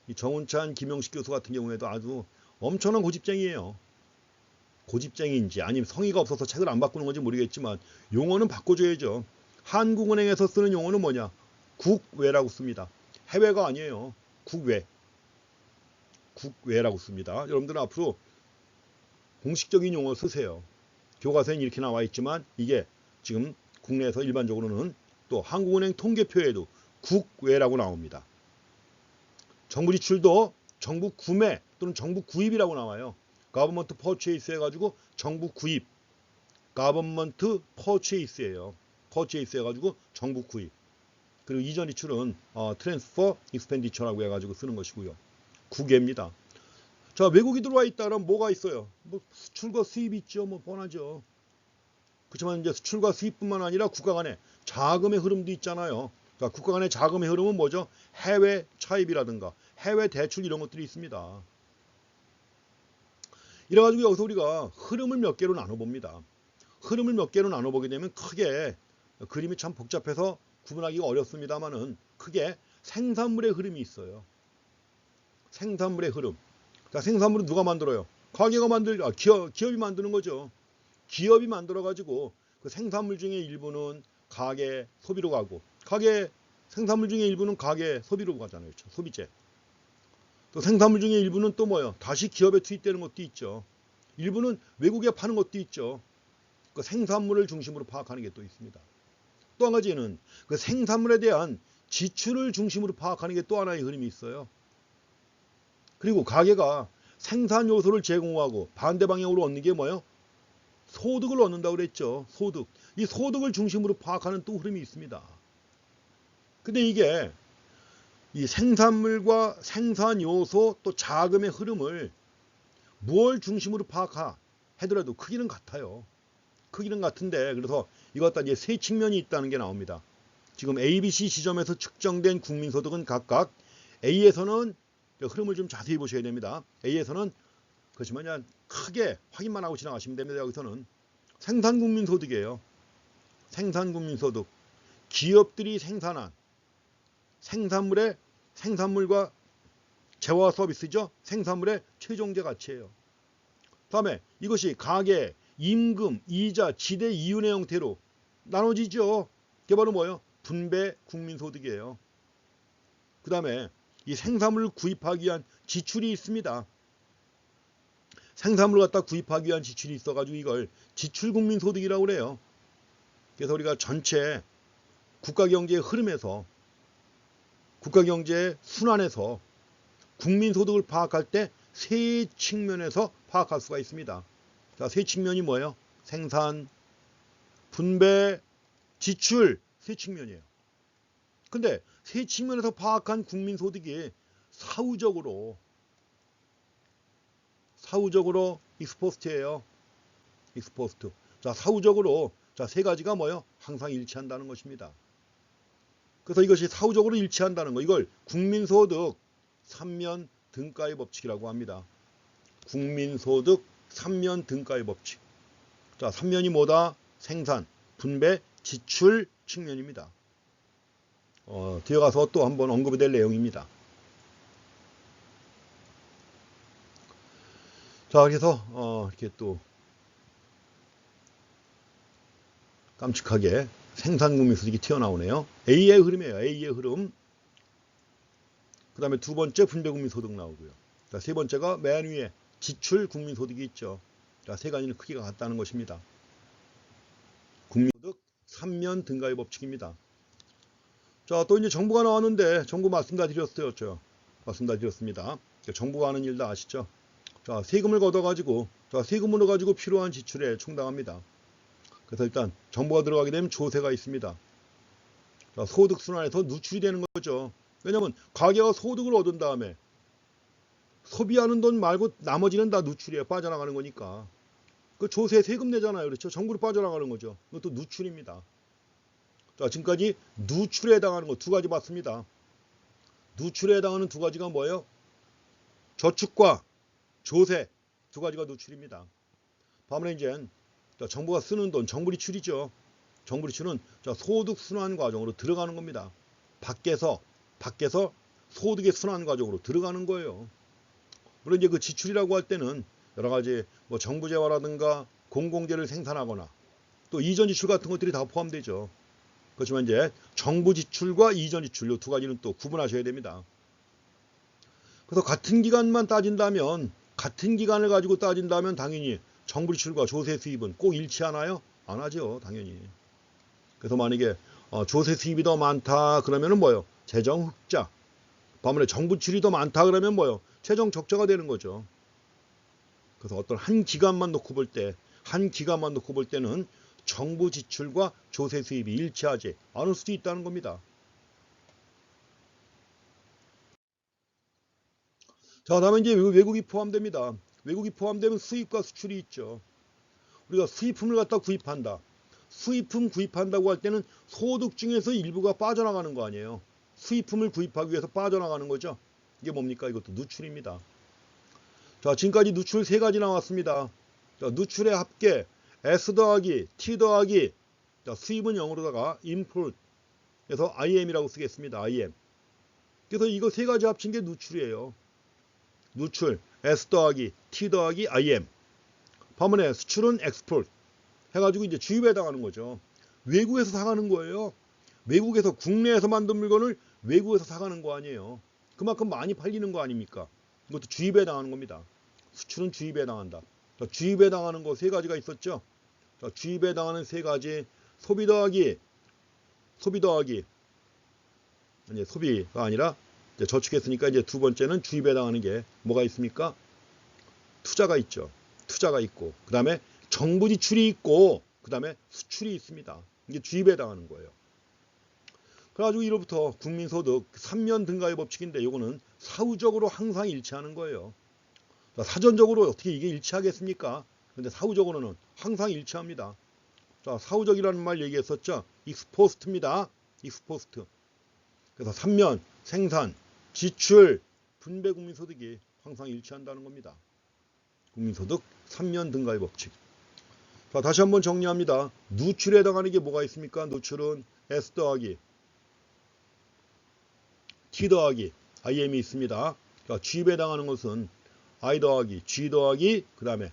이 정운찬 김영식 교수 같은 경우에도 아주 엄청난 고집쟁이에요. 고집쟁이인지 아니면 성의가 없어서 책을 안 바꾸는 건지 모르겠지만 용어는 바꿔줘야죠. 한국은행에서 쓰는 용어는 뭐냐? 국외라고 씁니다. 해외가 아니에요. 국외. 국외라고 씁니다. 여러분들은 앞으로 공식적인 용어 쓰세요. 교과서엔 이렇게 나와 있지만 이게 지금 국내에서 일반적으로는 또 한국은행 통계표에도 국외라고 나옵니다. 정부 지출도 정부 구매 또는 정부 구입이라고 나와요. government purchase 해가지고 정부 구입. government purchase예요. purchase 해가지고 정부 구입. 그리고 이전 지출은 transfer expenditure라고 해가지고 쓰는 것이고요. 국외입니다. 자, 외국이 들어와 있다 그러면 뭐가 있어요? 뭐 수출과 수입이 있죠. 뭐 뻔하죠. 그렇지만 이제 수출과 수입뿐만 아니라 국가 간의 자금의 흐름도 있잖아요. 그러니까 국가 간의 자금의 흐름은 뭐죠? 해외 차입이라든가 해외 대출 이런 것들이 있습니다. 이래가지고 여기서 우리가 흐름을 몇 개로 나눠봅니다. 흐름을 몇 개로 나눠보게 되면 크게 그림이 참 복잡해서 구분하기가 어렵습니다만은 크게 생산물의 흐름이 있어요. 생산물의 흐름. 자, 생산물은 누가 만들어요? 가게가 기업이 만드는 거죠. 기업이 만들어가지고 그 생산물 중에 일부는 가게 소비로 가고 가게 생산물 중에 일부는 가게 소비로 가잖아요. 그렇죠? 소비재. 또 생산물 중에 일부는 또 뭐예요? 다시 기업에 투입되는 것도 있죠. 일부는 외국에 파는 것도 있죠. 그 생산물을 중심으로 파악하는 게 또 있습니다. 또 한 가지는 그 생산물에 대한 지출을 중심으로 파악하는 게 또 하나의 흐름이 있어요. 그리고 가게가 생산 요소를 제공하고 반대 방향으로 얻는 게 뭐예요? 소득을 얻는다고 그랬죠. 소득. 이 소득을 중심으로 파악하는 또 흐름이 있습니다. 근데 이게 이 생산물과 생산 요소 또 자금의 흐름을 무엇 중심으로 파악하더라도 크기는 같아요. 크기는 같은데 그래서 이것 다 이제 세 측면이 있다는 게 나옵니다. 지금 ABC 지점에서 측정된 국민소득은 각각 A에서는 흐름을 좀 자세히 보셔야 됩니다. A에서는 그렇지만 그냥 크게 확인만 하고 지나가시면 됩니다. 여기서는 생산국민소득이에요. 생산국민소득. 기업들이 생산한 생산물과 재화 서비스죠. 생산물의 최종재 가치예요. 다음에 이것이 가계, 임금, 이자, 지대, 이윤의 형태로 나눠지죠. 그게 바로 뭐예요? 분배 국민소득이에요. 그 다음에 이 생산물을 구입하기 위한 지출이 있습니다. 생산물을 갖다 구입하기 위한 지출이 있어가지고 이걸 지출국민소득이라고 그래요. 그래서 우리가 전체 국가경제의 흐름에서 국가경제의 순환에서 국민소득을 파악할 때 세 측면에서 파악할 수가 있습니다. 자, 세 측면이 뭐예요? 생산, 분배, 지출 세 측면이에요. 근데 세 측면에서 파악한 국민소득이 사후적으로 사후적으로 익스포스트예요. 익스포스트. 자, 사후적으로 자, 세 가지가 뭐예요? 항상 일치한다는 것입니다. 그래서 이것이 사후적으로 일치한다는 거, 이걸 국민소득 3면 등가의 법칙이라고 합니다. 국민소득 3면 등가의 법칙. 자, 3면이 뭐다? 생산, 분배, 지출 측면입니다. 뒤에 가서 또 한번 언급이 될 내용입니다. 자, 그래서 이렇게 또 깜찍하게 생산국민소득이 튀어나오네요. A의 흐름이에요. A의 흐름. 그 다음에 두 번째 분배국민소득 나오고요. 자, 세 번째가 맨 위에 지출국민소득이 있죠. 자, 세 가지는 크기가 같다는 것입니다. 국민소득 3면 등가의 법칙입니다. 자, 또 이제 정부가 나왔는데 정부 말씀 다 드렸어요. 말씀 다 드렸습니다. 정부가 하는 일 다 아시죠? 자, 세금을 걷어가지고, 자, 세금으로 가지고 필요한 지출에 충당합니다. 그래서 일단 정부가 들어가게 되면 조세가 있습니다. 자, 소득 순환에서 누출이 되는 거죠. 왜냐하면 가게가 소득을 얻은 다음에 소비하는 돈 말고 나머지는 다 누출이에요. 빠져나가는 거니까. 그 조세 세금 내잖아요. 그렇죠? 정부로 빠져나가는 거죠. 이것도 누출입니다. 자, 지금까지 누출에 해당하는 거 두 가지 봤습니다. 누출에 해당하는 두 가지가 뭐예요? 저축과 조세 두 가지가 누출입니다. 반면에 이제 정부가 쓰는 돈, 정부리출이죠. 정부리출은 소득 순환 과정으로 들어가는 겁니다. 밖에서 소득의 순환 과정으로 들어가는 거예요. 물론 이제 그 지출이라고 할 때는 여러 가지 뭐 정부재화라든가 공공재를 생산하거나 또 이전 지출 같은 것들이 다 포함되죠. 그렇지만 이제 정부 지출과 이전 지출 이 두 가지는 또 구분하셔야 됩니다. 그래서 같은 기간만 따진다면, 같은 기간을 가지고 따진다면 당연히 정부 지출과 조세 수입은 꼭 일치하나요? 안 하죠, 당연히. 그래서 만약에 조세 수입이 더 많다 그러면은 뭐예요? 재정 흑자. 반면에 정부 지출이 더 많다 그러면 뭐예요? 재정 적자가 되는 거죠. 그래서 어떤 한 기간만 놓고 볼 때는 정부 지출과 조세 수입이 일치하지 않을 수도 있다는 겁니다. 자, 다음에 이제 외국이 포함됩니다. 외국이 포함되면 수입과 수출이 있죠. 우리가 수입품을 갖다 구입한다. 수입품 구입한다고 할 때는 소득 중에서 일부가 빠져나가는 거 아니에요. 수입품을 구입하기 위해서 빠져나가는 거죠. 이게 뭡니까? 이것도 누출입니다. 자, 지금까지 누출 세 가지 나왔습니다. 자, 누출의 합계 S 더하기 T 더하기 자, 수입은 영어로다가 import 그래서 IM이라고 쓰겠습니다. IM. 그래서 이거 세 가지 합친 게 누출이에요. 누출 S 더하기 T 더하기 IM. 반면에 수출은 export 해가지고 이제 주입에 해당하는 거죠. 외국에서 사가는 거예요. 외국에서 국내에서 만든 물건을 외국에서 사가는 거 아니에요. 그만큼 많이 팔리는 거 아닙니까? 이것도 주입에 해당하는 겁니다. 수출은 주입에 해당한다. 자, 주입에 해당하는 거 세 가지가 있었죠. 자, 주입에 해당하는 세 가지 소비 더하기 이제 소비가 아니라 이제 저축했으니까 이제 두 번째는 주입에 해당하는 게 뭐가 있습니까? 투자가 있죠. 투자가 있고 그 다음에 정부 지출이 있고 그 다음에 수출이 있습니다. 이게 주입에 해당하는 거예요. 그래가지고 이로부터 국민소득 3면 등가의 법칙인데 이거는 사후적으로 항상 일치하는 거예요. 사전적으로 어떻게 이게 일치하겠습니까? 근데 사후적으로는 항상 일치합니다. 자, 사후적이라는 말 얘기했었죠. 익스포스트입니다. 익스포스트. 그래서 3면, 생산, 지출, 분배 국민소득이 항상 일치한다는 겁니다. 국민소득 3면 등가의 법칙. 자, 다시 한번 정리합니다. 누출에 해당하는 게 뭐가 있습니까? 누출은 S 더하기 T 더하기 IM이 있습니다. 자, 주입에 해당하는 것은 I 더하기 G 더하기 그 다음에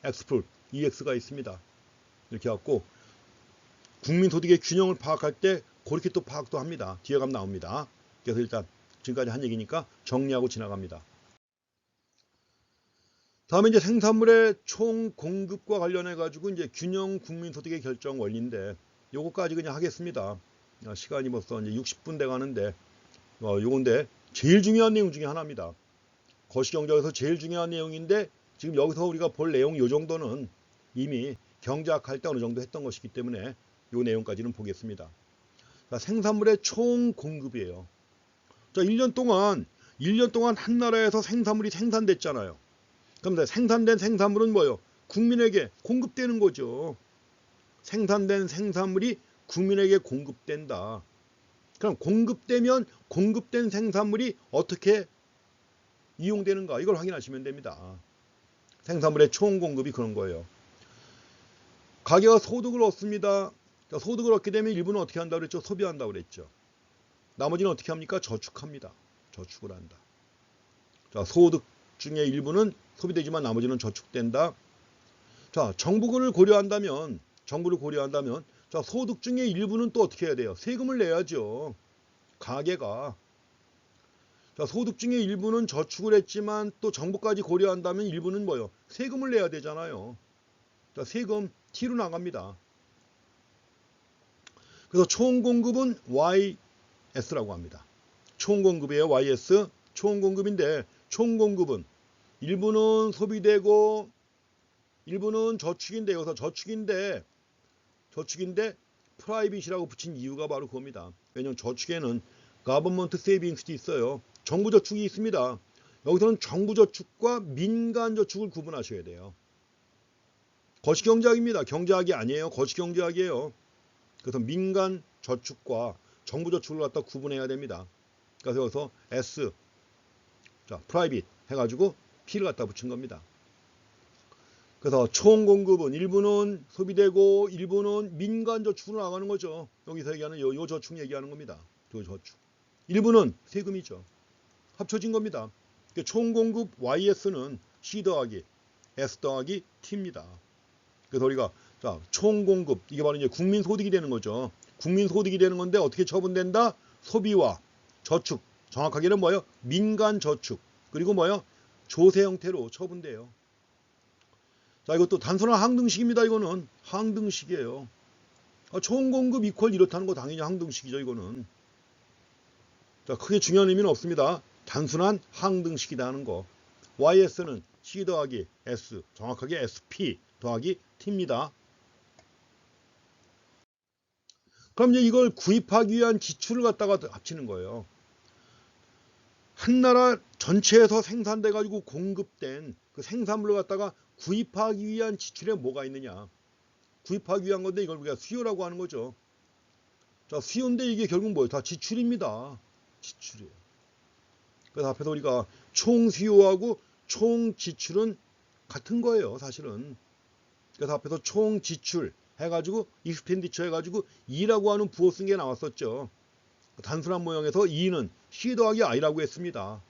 X풀 EX가 있습니다. 이렇게 해갖고 국민소득의 균형을 파악할 때 그렇게 또 파악도 합니다. 뒤에 가면 나옵니다. 그래서 일단 지금까지 한 얘기니까 정리하고 지나갑니다. 다음에 이제 생산물의 총 공급과 관련해 가지고 이제 균형 국민소득의 결정 원리인데 요거까지 그냥 하겠습니다. 시간이 벌써 이제 60분 돼 가는데 요건데 제일 중요한 내용 중에 하나입니다. 거시경제에서 제일 중요한 내용인데 지금 여기서 우리가 볼 내용 요 정도는 이미 경제학 할 때 어느 정도 했던 것이기 때문에 요 내용까지는 보겠습니다. 자, 생산물의 총 공급이에요. 자, 1년 동안 한 나라에서 생산물이 생산됐잖아요. 그럼 생산된 생산물은 뭐예요? 국민에게 공급되는 거죠. 생산된 생산물이 국민에게 공급된다. 그럼 공급되면 공급된 생산물이 어떻게 이용되는가 이걸 확인하시면 됩니다. 생산물의 총 공급이 그런 거예요. 가게가 소득을 얻습니다. 소득을 얻게 되면 일부는 어떻게 한다고 그랬죠? 소비한다고 그랬죠. 나머지는 어떻게 합니까? 저축합니다. 저축을 한다. 자, 소득 중에 일부는 소비되지만 나머지는 저축된다. 자, 정부를 고려한다면 자, 소득 중에 일부는 또 어떻게 해야 돼요? 세금을 내야죠. 가게가. 자, 소득 중에 일부는 저축을 했지만 또 정부까지 고려한다면 일부는 뭐예요? 세금을 내야 되잖아요. 자, 세금 T로 나갑니다. 그래서 총 공급은 YS라고 합니다. 총 공급이에요. YS. 총 공급인데 총 공급은 일부는 소비되고 일부는 저축인데 여기서 저축인데 프라이빗이라고 붙인 이유가 바로 그겁니다. 왜냐하면 저축에는 가버먼트 세이빙스도 있어요. 정부 저축이 있습니다. 여기서는 정부 저축과 민간 저축을 구분하셔야 돼요. 거시경제학입니다. 경제학이 아니에요. 거시경제학이에요. 그래서 민간 저축과 정부 저축을 갖다 구분해야 됩니다. 그래서 여기서 S, 자, 프라이빗 해가지고 P를 갖다 붙인 겁니다. 그래서 총 공급은 일부는 소비되고 일부는 민간 저축으로 나가는 거죠. 여기서 얘기하는 요 저축 얘기하는 겁니다. 요 저축. 일부는 세금이죠. 합쳐진 겁니다. 총 공급 YS는 C 더하기 S 더하기 T입니다. 그래서 우리가 자, 총 공급 이게 바로 이제 국민 소득이 되는 거죠. 국민 소득이 되는 건데 어떻게 처분된다? 소비와 저축. 정확하게는 뭐예요? 민간 저축. 그리고 뭐예요? 조세 형태로 처분돼요. 자, 이것도 단순한 항등식입니다. 이거는 항등식이에요. 총 공급 이퀄 이렇다는 거 당연히 항등식이죠. 이거는. 자, 크게 중요한 의미는 없습니다. 단순한 항등식이라는 거. YS는 C 더하기 S, 정확하게 SP 더하기 T입니다. 그럼 이제 이걸 구입하기 위한 지출을 갖다가 합치는 거예요. 한 나라 전체에서 생산돼 가지고 공급된 그 생산물을 갖다가 구입하기 위한 지출에 뭐가 있느냐. 구입하기 위한 건데 이걸 우리가 수요라고 하는 거죠. 자, 수요인데 이게 결국 뭐예요? 다 지출입니다. 지출이에요. 그래서 앞에서 우리가 총 수요하고 총 지출은 같은 거예요. 사실은. 그래서 앞에서 총 지출 해가지고 익스펜디처 해가지고 E라고 하는 부호 쓴 게 나왔었죠. 단순한 모형에서 E는 C 더하기 I라고 했습니다.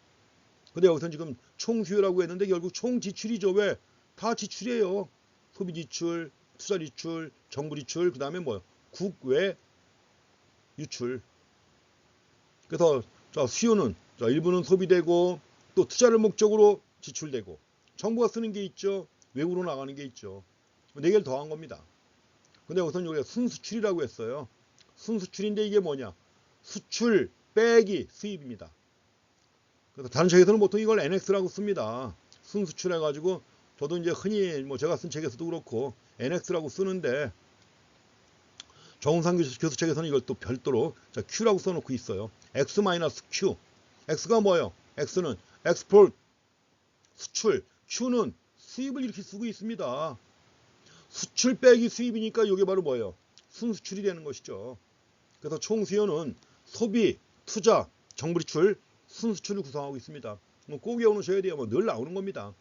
근데 여기서는 지금 총 수요라고 했는데 결국 총 지출이죠. 왜? 다 지출이에요. 소비 지출, 투자 지출, 정부 지출, 그 다음에 뭐요? 국외 유출. 그래서 자, 수요는 자, 일부는 소비되고 또 투자를 목적으로 지출되고 정부가 쓰는 게 있죠. 외국으로 나가는 게 있죠. 4개를 더한 겁니다. 근데 우선 여기가 순수출이라고 했어요. 순수출인데 이게 뭐냐? 수출 빼기 수입입니다. 그래서 다른 책에서는 보통 이걸 NX라고 씁니다. 순수출 해가지고 저도 이제 흔히 뭐 제가 쓴 책에서도 그렇고 NX라고 쓰는데 정은상 교수 책에서는 이걸 또 별도로 자, Q라고 써놓고 있어요. X-Q. X가 뭐예요? X는 export, 수출. Q는 수입을 이렇게 쓰고 있습니다. 수출 빼기 수입이니까 이게 바로 뭐예요? 순수출이 되는 것이죠. 그래서 총 수요는 소비, 투자, 정부 지출, 순수출을 구성하고 있습니다. 꼭 외워놓으셔야 돼요. 늘 나오는 겁니다.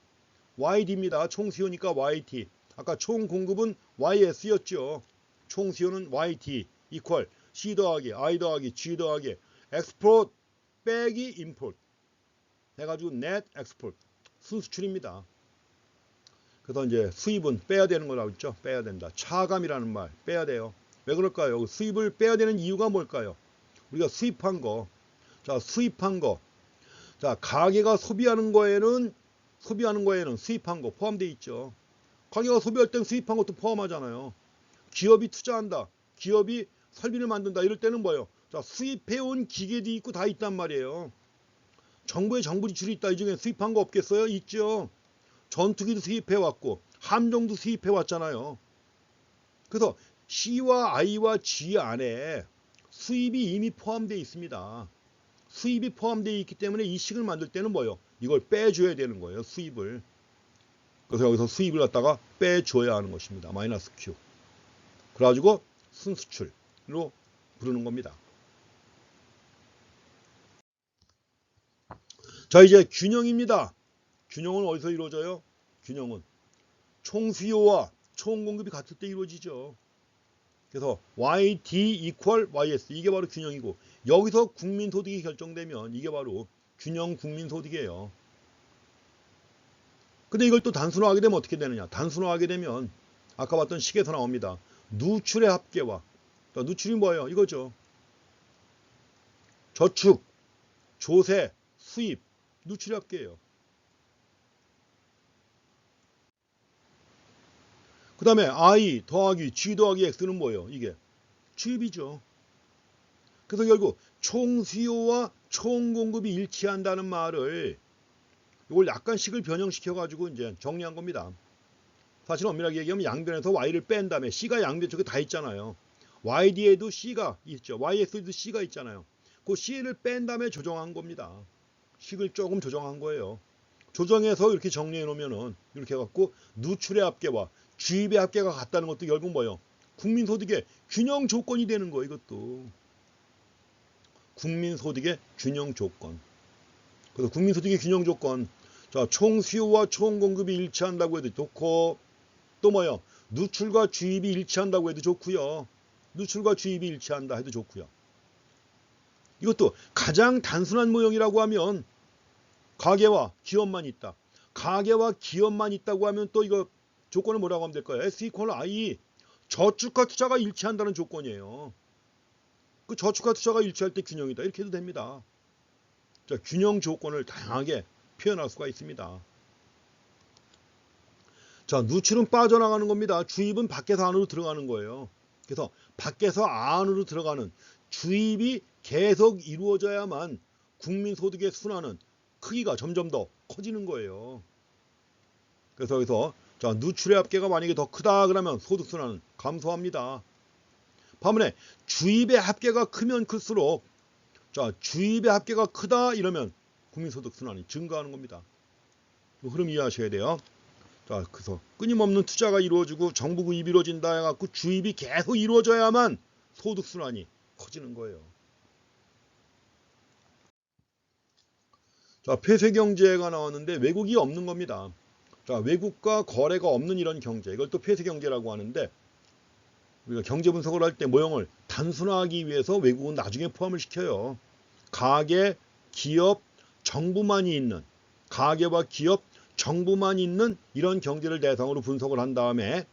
YD입니다. 총 수요니까 YT. 아까 총 공급은 YS였죠. 총 수요는 YT equal C 더하기 I 더하기 G 더하기 export 빼기 import 해가지고 net export 순수출입니다. 그래서 이제 수입은 빼야 되는 거라고 했죠. 빼야 된다. 차감이라는 말 빼야 돼요. 왜 그럴까요? 수입을 빼야 되는 이유가 뭘까요? 우리가 수입한 거. 자, 수입한 거. 자, 가게가 소비하는 거에는 수입한 거 포함되어 있죠. 가게가 소비할 땐 수입한 것도 포함하잖아요. 기업이 투자한다. 기업이 설비를 만든다. 이럴 때는 뭐예요? 자, 수입해온 기계도 있고 다 있단 말이에요. 정부의 정부 지출이 있다. 이 중에 수입한 거 없겠어요? 있죠. 전투기도 수입해왔고 함정도 수입해왔잖아요. 그래서 C와 I와 G 안에 수입이 이미 포함되어 있습니다. 수입이 포함되어 있기 때문에 이 식을 만들 때는 뭐예요? 이걸 빼줘야 되는 거예요. 수입을. 그래서 여기서 수입을 갖다가 빼줘야 하는 것입니다. 마이너스 Q. 그래가지고 순수출로 부르는 겁니다. 자, 이제 균형입니다. 균형은 어디서 이루어져요? 균형은 총 수요와 총 공급이 같을 때 이루어지죠. 그래서 YD equal YS, 이게 바로 균형이고, 여기서 국민소득이 결정되면 이게 바로 균형 국민소득이에요. 근데 이걸 또 단순화하게 되면 어떻게 되느냐? 단순화하게 되면 아까 봤던 식에서 나옵니다. 누출의 합계와, 누출이 뭐예요? 이거죠. 저축, 조세, 수입, 누출의 합계예요. 그 다음에 I 더하기 G 더하기 X는 뭐예요? 이게 주입이죠. 그래서 결국 총 수요와 총 공급이 일치한다는 말을 이걸 약간씩을 변형시켜 가지고 이제 정리한 겁니다. 사실 엄밀하게 얘기하면 양변에서 Y를 뺀 다음에 C가 양변 쪽에 다 있잖아요. YD에도 C가 있죠. YS에도 C가 있잖아요. 그 C를 뺀 다음에 조정한 겁니다. 식을 조금 조정한 거예요. 조정해서 이렇게 정리해 놓으면은 이렇게 해갖고 누출의 합계와 주입의 합계가 같다는 것도 결국 뭐예요? 국민소득의 균형 조건이 되는 거예요. 이것도 국민소득의 균형 조건. 그래서 국민소득의 균형 조건, 자, 총 수요와 총 공급이 일치한다고 해도 좋고, 또 뭐예요? 누출과 주입이 일치한다고 해도 좋고요. 누출과 주입이 일치한다 해도 좋고요. 이것도 가장 단순한 모형이라고 하면 가계와 기업만 있다. 가계와 기업만 있다고 하면 또 이거 조건을 뭐라고 하면 될까요? S equal I, 저축과 투자가 일치한다는 조건이에요. 그 저축과 투자가 일치할 때 균형이다. 이렇게 해도 됩니다. 자, 균형 조건을 다양하게 표현할 수가 있습니다. 자, 누출은 빠져나가는 겁니다. 주입은 밖에서 안으로 들어가는 거예요. 그래서 밖에서 안으로 들어가는 주입이 계속 이루어져야만 국민소득의 순환은 크기가 점점 더 커지는 거예요. 그래서 여기서 자, 누출의 합계가 만약에 더 크다 그러면 소득순환은 감소합니다. 반면에 주입의 합계가 크면 클수록, 자, 주입의 합계가 크다 이러면 국민소득순환이 증가하는 겁니다. 이 흐름 이해하셔야 돼요. 자, 그래서 끊임없는 투자가 이루어지고 정부 구입이 이루어진다 해갖고 주입이 계속 이루어져야만 소득순환이 커지는 거예요. 자, 폐쇄경제가 나왔는데 외국이 없는 겁니다. 자, 외국과 거래가 없는 이런 경제, 이걸 또 폐쇄경제라고 하는데, 우리가 경제 분석을 할 때 모형을 단순화하기 위해서 외국은 나중에 포함을 시켜요. 가계, 기업, 정부만이 있는, 가계와 기업, 정부만 있는 이런 경제를 대상으로 분석을 한 다음에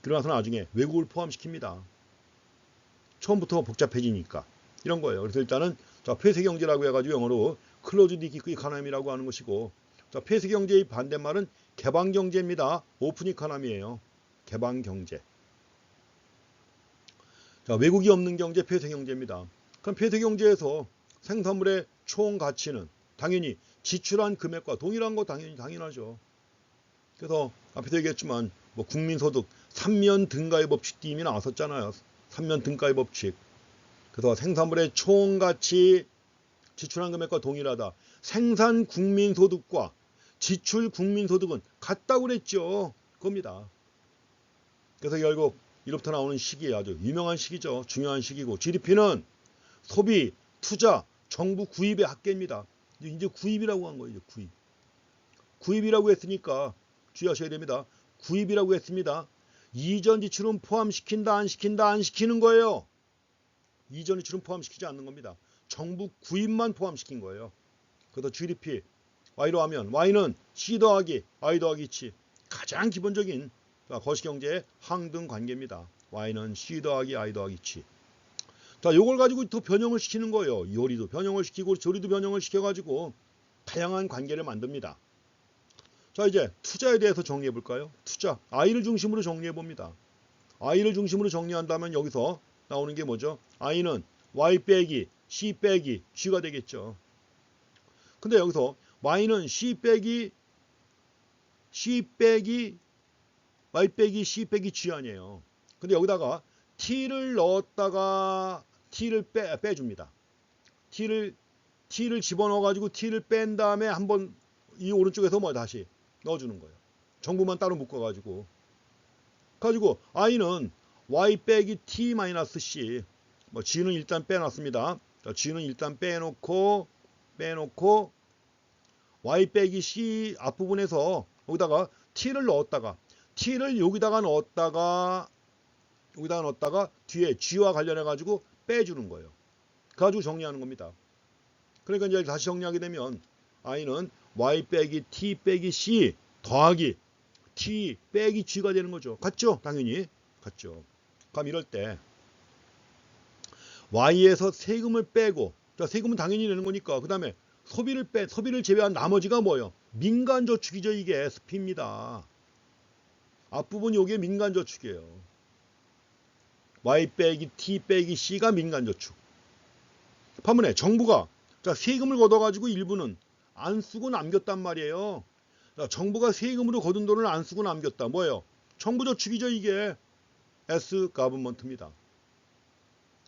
그러나서 나중에 외국을 포함시킵니다. 처음부터 복잡해지니까 이런 거예요. 그래서 일단은 자, 폐쇄경제라고 해가지고 영어로 클로즈드 이코노미라고 하는 것이고, 자, 폐쇄경제의 반대말은 개방경제입니다. 오픈 이코노미예요. 개방경제. 자, 외국이 없는 경제 폐쇄경제입니다. 그럼 폐쇄경제에서 생산물의 총 가치는 당연히 지출한 금액과 동일한 거 당연하죠. 그래서 앞에서 얘기했지만 뭐 국민소득 3면 등가의 법칙 이미 나왔었잖아요. 3면 등가의 법칙. 그래서 생산물의 총 가치 지출한 금액과 동일하다. 생산 국민소득과 지출 국민소득은 같다고 그랬죠. 그겁니다. 그래서 결국 이로부터 나오는 식이 아주 유명한 식이죠. 중요한 식이고, GDP는 소비, 투자, 정부 구입의 합계입니다. 이제 구입이라고 한 거예요. 이제 구입. 구입이라고 했으니까 주의하셔야 됩니다. 구입이라고 했습니다. 이전 지출은 포함시킨다, 안 시킨다, 안 시키는 거예요. 이전 지출은 포함시키지 않는 겁니다. 정부 구입만 포함시킨 거예요. 그래서 GDP Y로 하면 Y는 C 더하기 I 더하기 치, 가장 기본적인 거시경제의 항등 관계입니다. Y는 C 더하기 I 더하기 치. 자, 요걸 가지고 또 변형을 시키는 거예요. 요리도 변형을 시키고 조리도 변형을 시켜가지고 다양한 관계를 만듭니다. 자, 이제 투자에 대해서 정리해 볼까요? 투자, I를 중심으로 정리해 봅니다. I를 중심으로 정리한다면 여기서 나오는 게 뭐죠? I는 Y 빼기 C 빼기 G가 되겠죠. 근데 여기서 Y는 C 빼기 Y 빼기 C 빼기 G 아니에요. 근데 여기다가 T를 넣었다가 T를 빼줍니다. T를 집어넣어 가지고 T를 뺀 다음에 한번 이 오른쪽에서 뭐 다시 넣어주는 거예요. 정부만 따로 묶어가지고. 가지고 I는 Y 빼기 T 마이너스 C. 뭐 G는 일단 빼놨습니다. 자, G는 일단 빼놓고 Y 빼기 C 앞부분에서 여기다가 T를 넣었다가 여기다가 넣었다가 뒤에 G와 관련해 가지고 빼주는 거예요. 가지고 정리하는 겁니다. 그러니까 이제 다시 정리하게 되면 I는 Y 빼기 T 빼기 C 더하기 T 빼기 G가 되는 거죠. 같죠? 당연히 같죠. 그럼 이럴 때 Y에서 세금을 빼고, 자, 세금은 당연히 내는 거니까 그 다음에 소비를 제외한 나머지가 뭐예요? 민간저축이죠. 이게 SP입니다. 앞부분이 여기에 민간저축이에요. Y 빼기 T 빼기 C가 민간저축. 반면에 정부가 자, 세금을 걷어가지고 일부는 안 쓰고 남겼단 말이에요. 자, 정부가 세금으로 거둔 돈을 안 쓰고 남겼다. 뭐예요? 정부저축이죠. 이게 S 가버먼트입니다.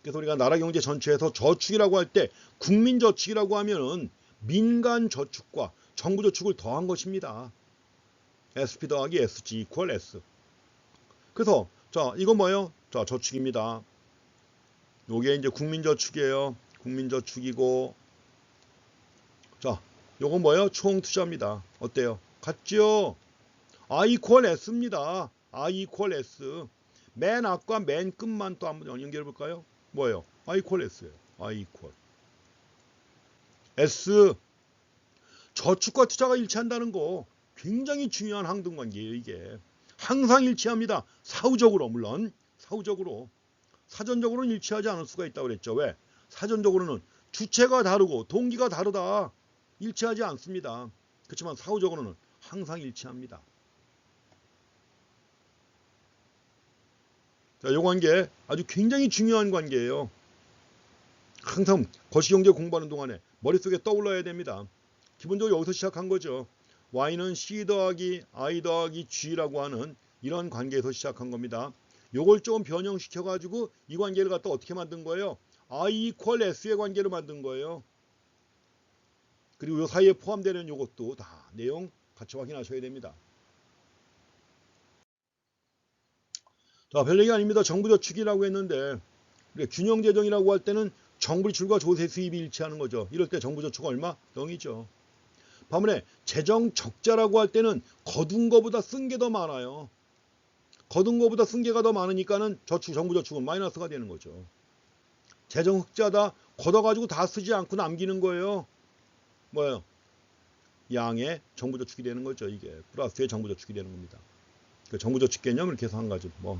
그래서 우리가 나라 경제 전체에서 저축이라고 할 때 국민저축이라고 하면은 민간저축과 정부저축을 더한 것입니다. SP 더하기 SG 이퀄 S. 그래서 자, 이거 뭐예요? 자, 저축입니다. 요게 이제 국민저축이에요. 국민저축이고, 자, 요거 뭐예요? 총투자입니다. 어때요? 같죠? I 이퀄 S입니다. I 이퀄 S. 맨 앞과 맨 끝만 또 한번 연결해 볼까요? 뭐예요? I 이퀄 S예요. I 이퀄 S. 저축과 투자가 일치한다는 거 굉장히 중요한 항등관계예요. 이게 항상 일치합니다. 사후적으로, 물론 사후적으로. 사전적으로는 일치하지 않을 수가 있다고 그랬죠. 왜? 사전적으로는 주체가 다르고 동기가 다르다. 일치하지 않습니다. 그렇지만 사후적으로는 항상 일치합니다. 자, 이 관계 아주 굉장히 중요한 관계예요. 항상 거시경제 공부하는 동안에 머릿속에 떠올라야 됩니다. 기본적으로 여기서 시작한 거죠. Y는 C 더하기 I 더하기 G라고 하는 이런 관계에서 시작한 겁니다. 요걸 조금 변형시켜 가지고 이 관계를 갖다 어떻게 만든 거예요? I 이퀄 S의 관계를 만든 거예요. 그리고 요 사이에 포함되는 요것도 다 내용 같이 확인하셔야 됩니다. 자, 별 얘기 아닙니다. 정부저축이라고 했는데 균형재정이라고 할 때는 정부 지출과 조세 수입이 일치하는 거죠. 이럴 때 정부저축 얼마? 0이죠. 반면에 재정적자라고 할 때는 거둔 거보다 쓴 게 더 많아요. 거둔 거보다 쓴 게가 더 많으니까는 정부저축은 마이너스가 되는 거죠. 재정흑자다. 걷어가지고 다 쓰지 않고 남기는 거예요. 뭐예요? 양의 정부저축이 되는 거죠. 이게 플러스의 정부저축이 되는 겁니다. 그 정부저축 개념을 이렇게 해서 한 가지 뭐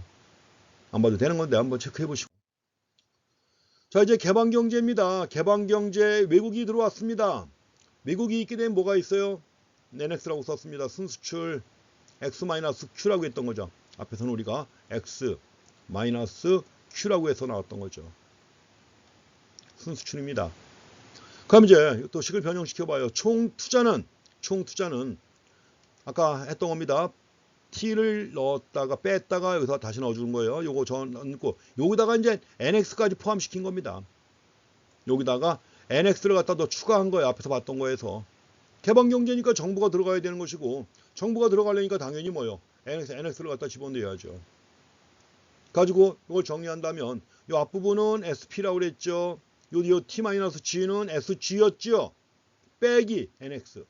안 봐도 되는 건데 한번 체크해 보시고. 자, 이제 개방경제입니다. 개방경제 외국이 들어왔습니다. 외국이 있게 되면 뭐가 있어요? NX라고 썼습니다. 순수출 X-Q라고 했던 거죠. 앞에서는 우리가 X-Q라고 해서 나왔던 거죠. 순수출입니다. 그럼 이제 또 식을 변형시켜 봐요. 총투자는 아까 했던 겁니다. T를 넣었다가 뺐다가 여기서 다시 넣어주는 거예요. 요거 저 넣고 여기다가 이제 NX까지 포함시킨 겁니다. 여기다가 NX를 갖다 더 추가한 거예요. 앞에서 봤던 거에서. 개방경제니까 정부가 들어가야 되는 것이고, 정부가 들어가려니까 당연히 뭐요? NX를 갖다 집어넣어야죠. 가지고 이걸 정리한다면 이 앞부분은 SP라고 그랬죠. 요 T-G는 SG였죠. 빼기 NX.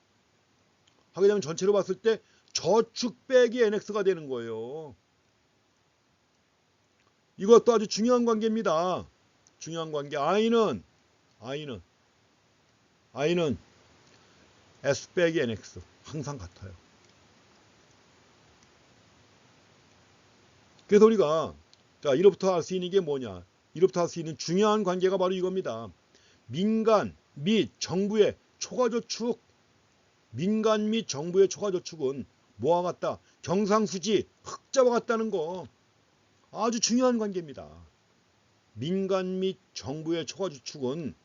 하게 되면 전체로 봤을 때 저축 빼기 NX가 되는 거예요. 이것도 아주 중요한 관계입니다. 중요한 관계. I는 S 빼기 NX. 항상 같아요. 그래서 우리가 자, 이로부터 알 수 있는 게 뭐냐? 이로부터 알 수 있는 중요한 관계가 바로 이겁니다. 민간 및 정부의 초과저축. 민간 및 정부의 초과저축은 뭐와 같다? 경상수지 흑자와 같다는 거. 아주 중요한 관계입니다. 민간 및 정부의 초과저축은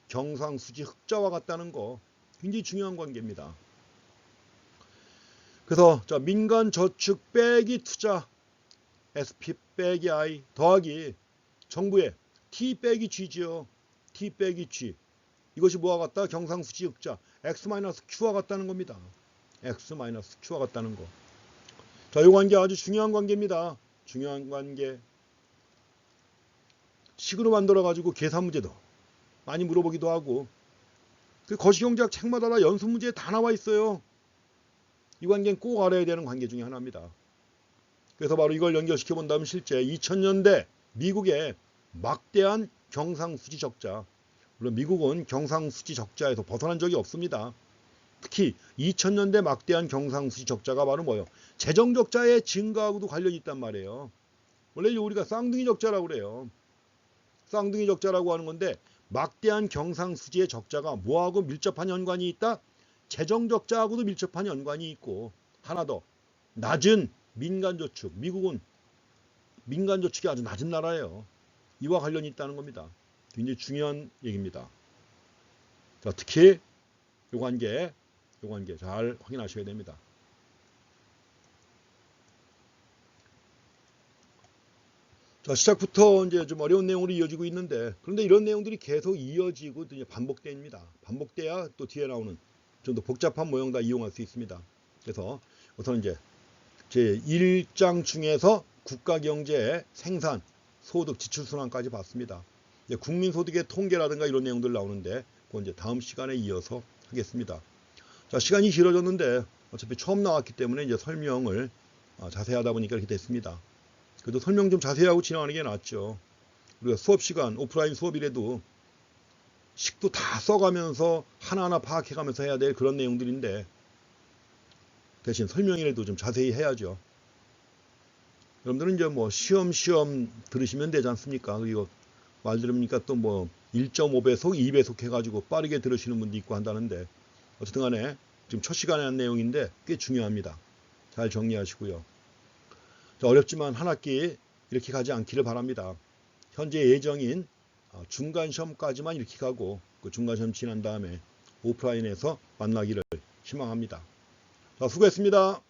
경상수지 흑자와 같다는 거. 굉장히 중요한 관계입니다. 그래서 자, 민간 저축 빼기 투자 SP 빼기 I 더하기 정부의 T 빼기 G지요. T 빼기 G. 이것이 뭐와 같다? 경상수지 흑자 X-Q와 같다는 겁니다. x-q와 같다는 거. 자, 이 관계 아주 중요한 관계입니다. 중요한 관계. 식으로 만들어가지고 계산 문제도 많이 물어보기도 하고, 그 거시경제학 책마다 다 연습 문제에 다 나와 있어요. 이 관계는 꼭 알아야 되는 관계 중에 하나입니다. 그래서 바로 이걸 연결시켜 본다면 실제 2000년대 미국의 막대한 경상수지 적자, 물론 미국은 경상수지 적자에서 벗어난 적이 없습니다. 특히 2000년대 막대한 경상수지 적자가 바로 뭐예요? 재정 적자의 증가하고도 관련이 있단 말이에요. 원래 우리가 쌍둥이 적자라고 그래요. 쌍둥이 적자라고 하는 건데, 막대한 경상수지의 적자가 뭐하고 밀접한 연관이 있다? 재정 적자하고도 밀접한 연관이 있고, 하나 더, 낮은 민간저축. 미국은 민간저축이 아주 낮은 나라예요. 이와 관련이 있다는 겁니다. 굉장히 중요한 얘기입니다. 자, 특히 이 관계 잘 확인하셔야 됩니다. 자, 시작부터 이제 좀 어려운 내용으로 이어지고 있는데, 그런데 이런 내용들이 계속 이어지고 이제 반복됩니다. 반복돼야 또 뒤에 나오는 좀 더 복잡한 모형 다 이용할 수 있습니다. 그래서 우선 이제 제 1장 중에서 국가경제, 생산, 소득, 지출순환까지 봤습니다. 이제 국민소득의 통계라든가 이런 내용들 나오는데, 그건 이제 다음 시간에 이어서 하겠습니다. 자, 시간이 길어졌는데 어차피 처음 나왔기 때문에 이제 설명을 자세히 하다 보니까 이렇게 됐습니다. 그래도 설명 좀 자세히 하고 진행하는 게 낫죠. 우리가 수업 시간, 오프라인 수업이라도 식도 다 써가면서 하나하나 파악해가면서 해야 될 그런 내용들인데, 대신 설명이라도 좀 자세히 해야죠. 여러분들은 이제 뭐 시험 들으시면 되지 않습니까? 이거 말 들으니까 또 뭐 1.5배속, 2배속 해가지고 빠르게 들으시는 분도 있고 한다는데, 어쨌든 간에 지금 첫 시간에 한 내용인데 꽤 중요합니다. 잘 정리하시고요. 자, 어렵지만 한 학기 이렇게 가지 않기를 바랍니다. 현재 예정인 중간시험까지만 이렇게 가고, 그 중간시험 지난 다음에 오프라인에서 만나기를 희망합니다. 자, 수고했습니다.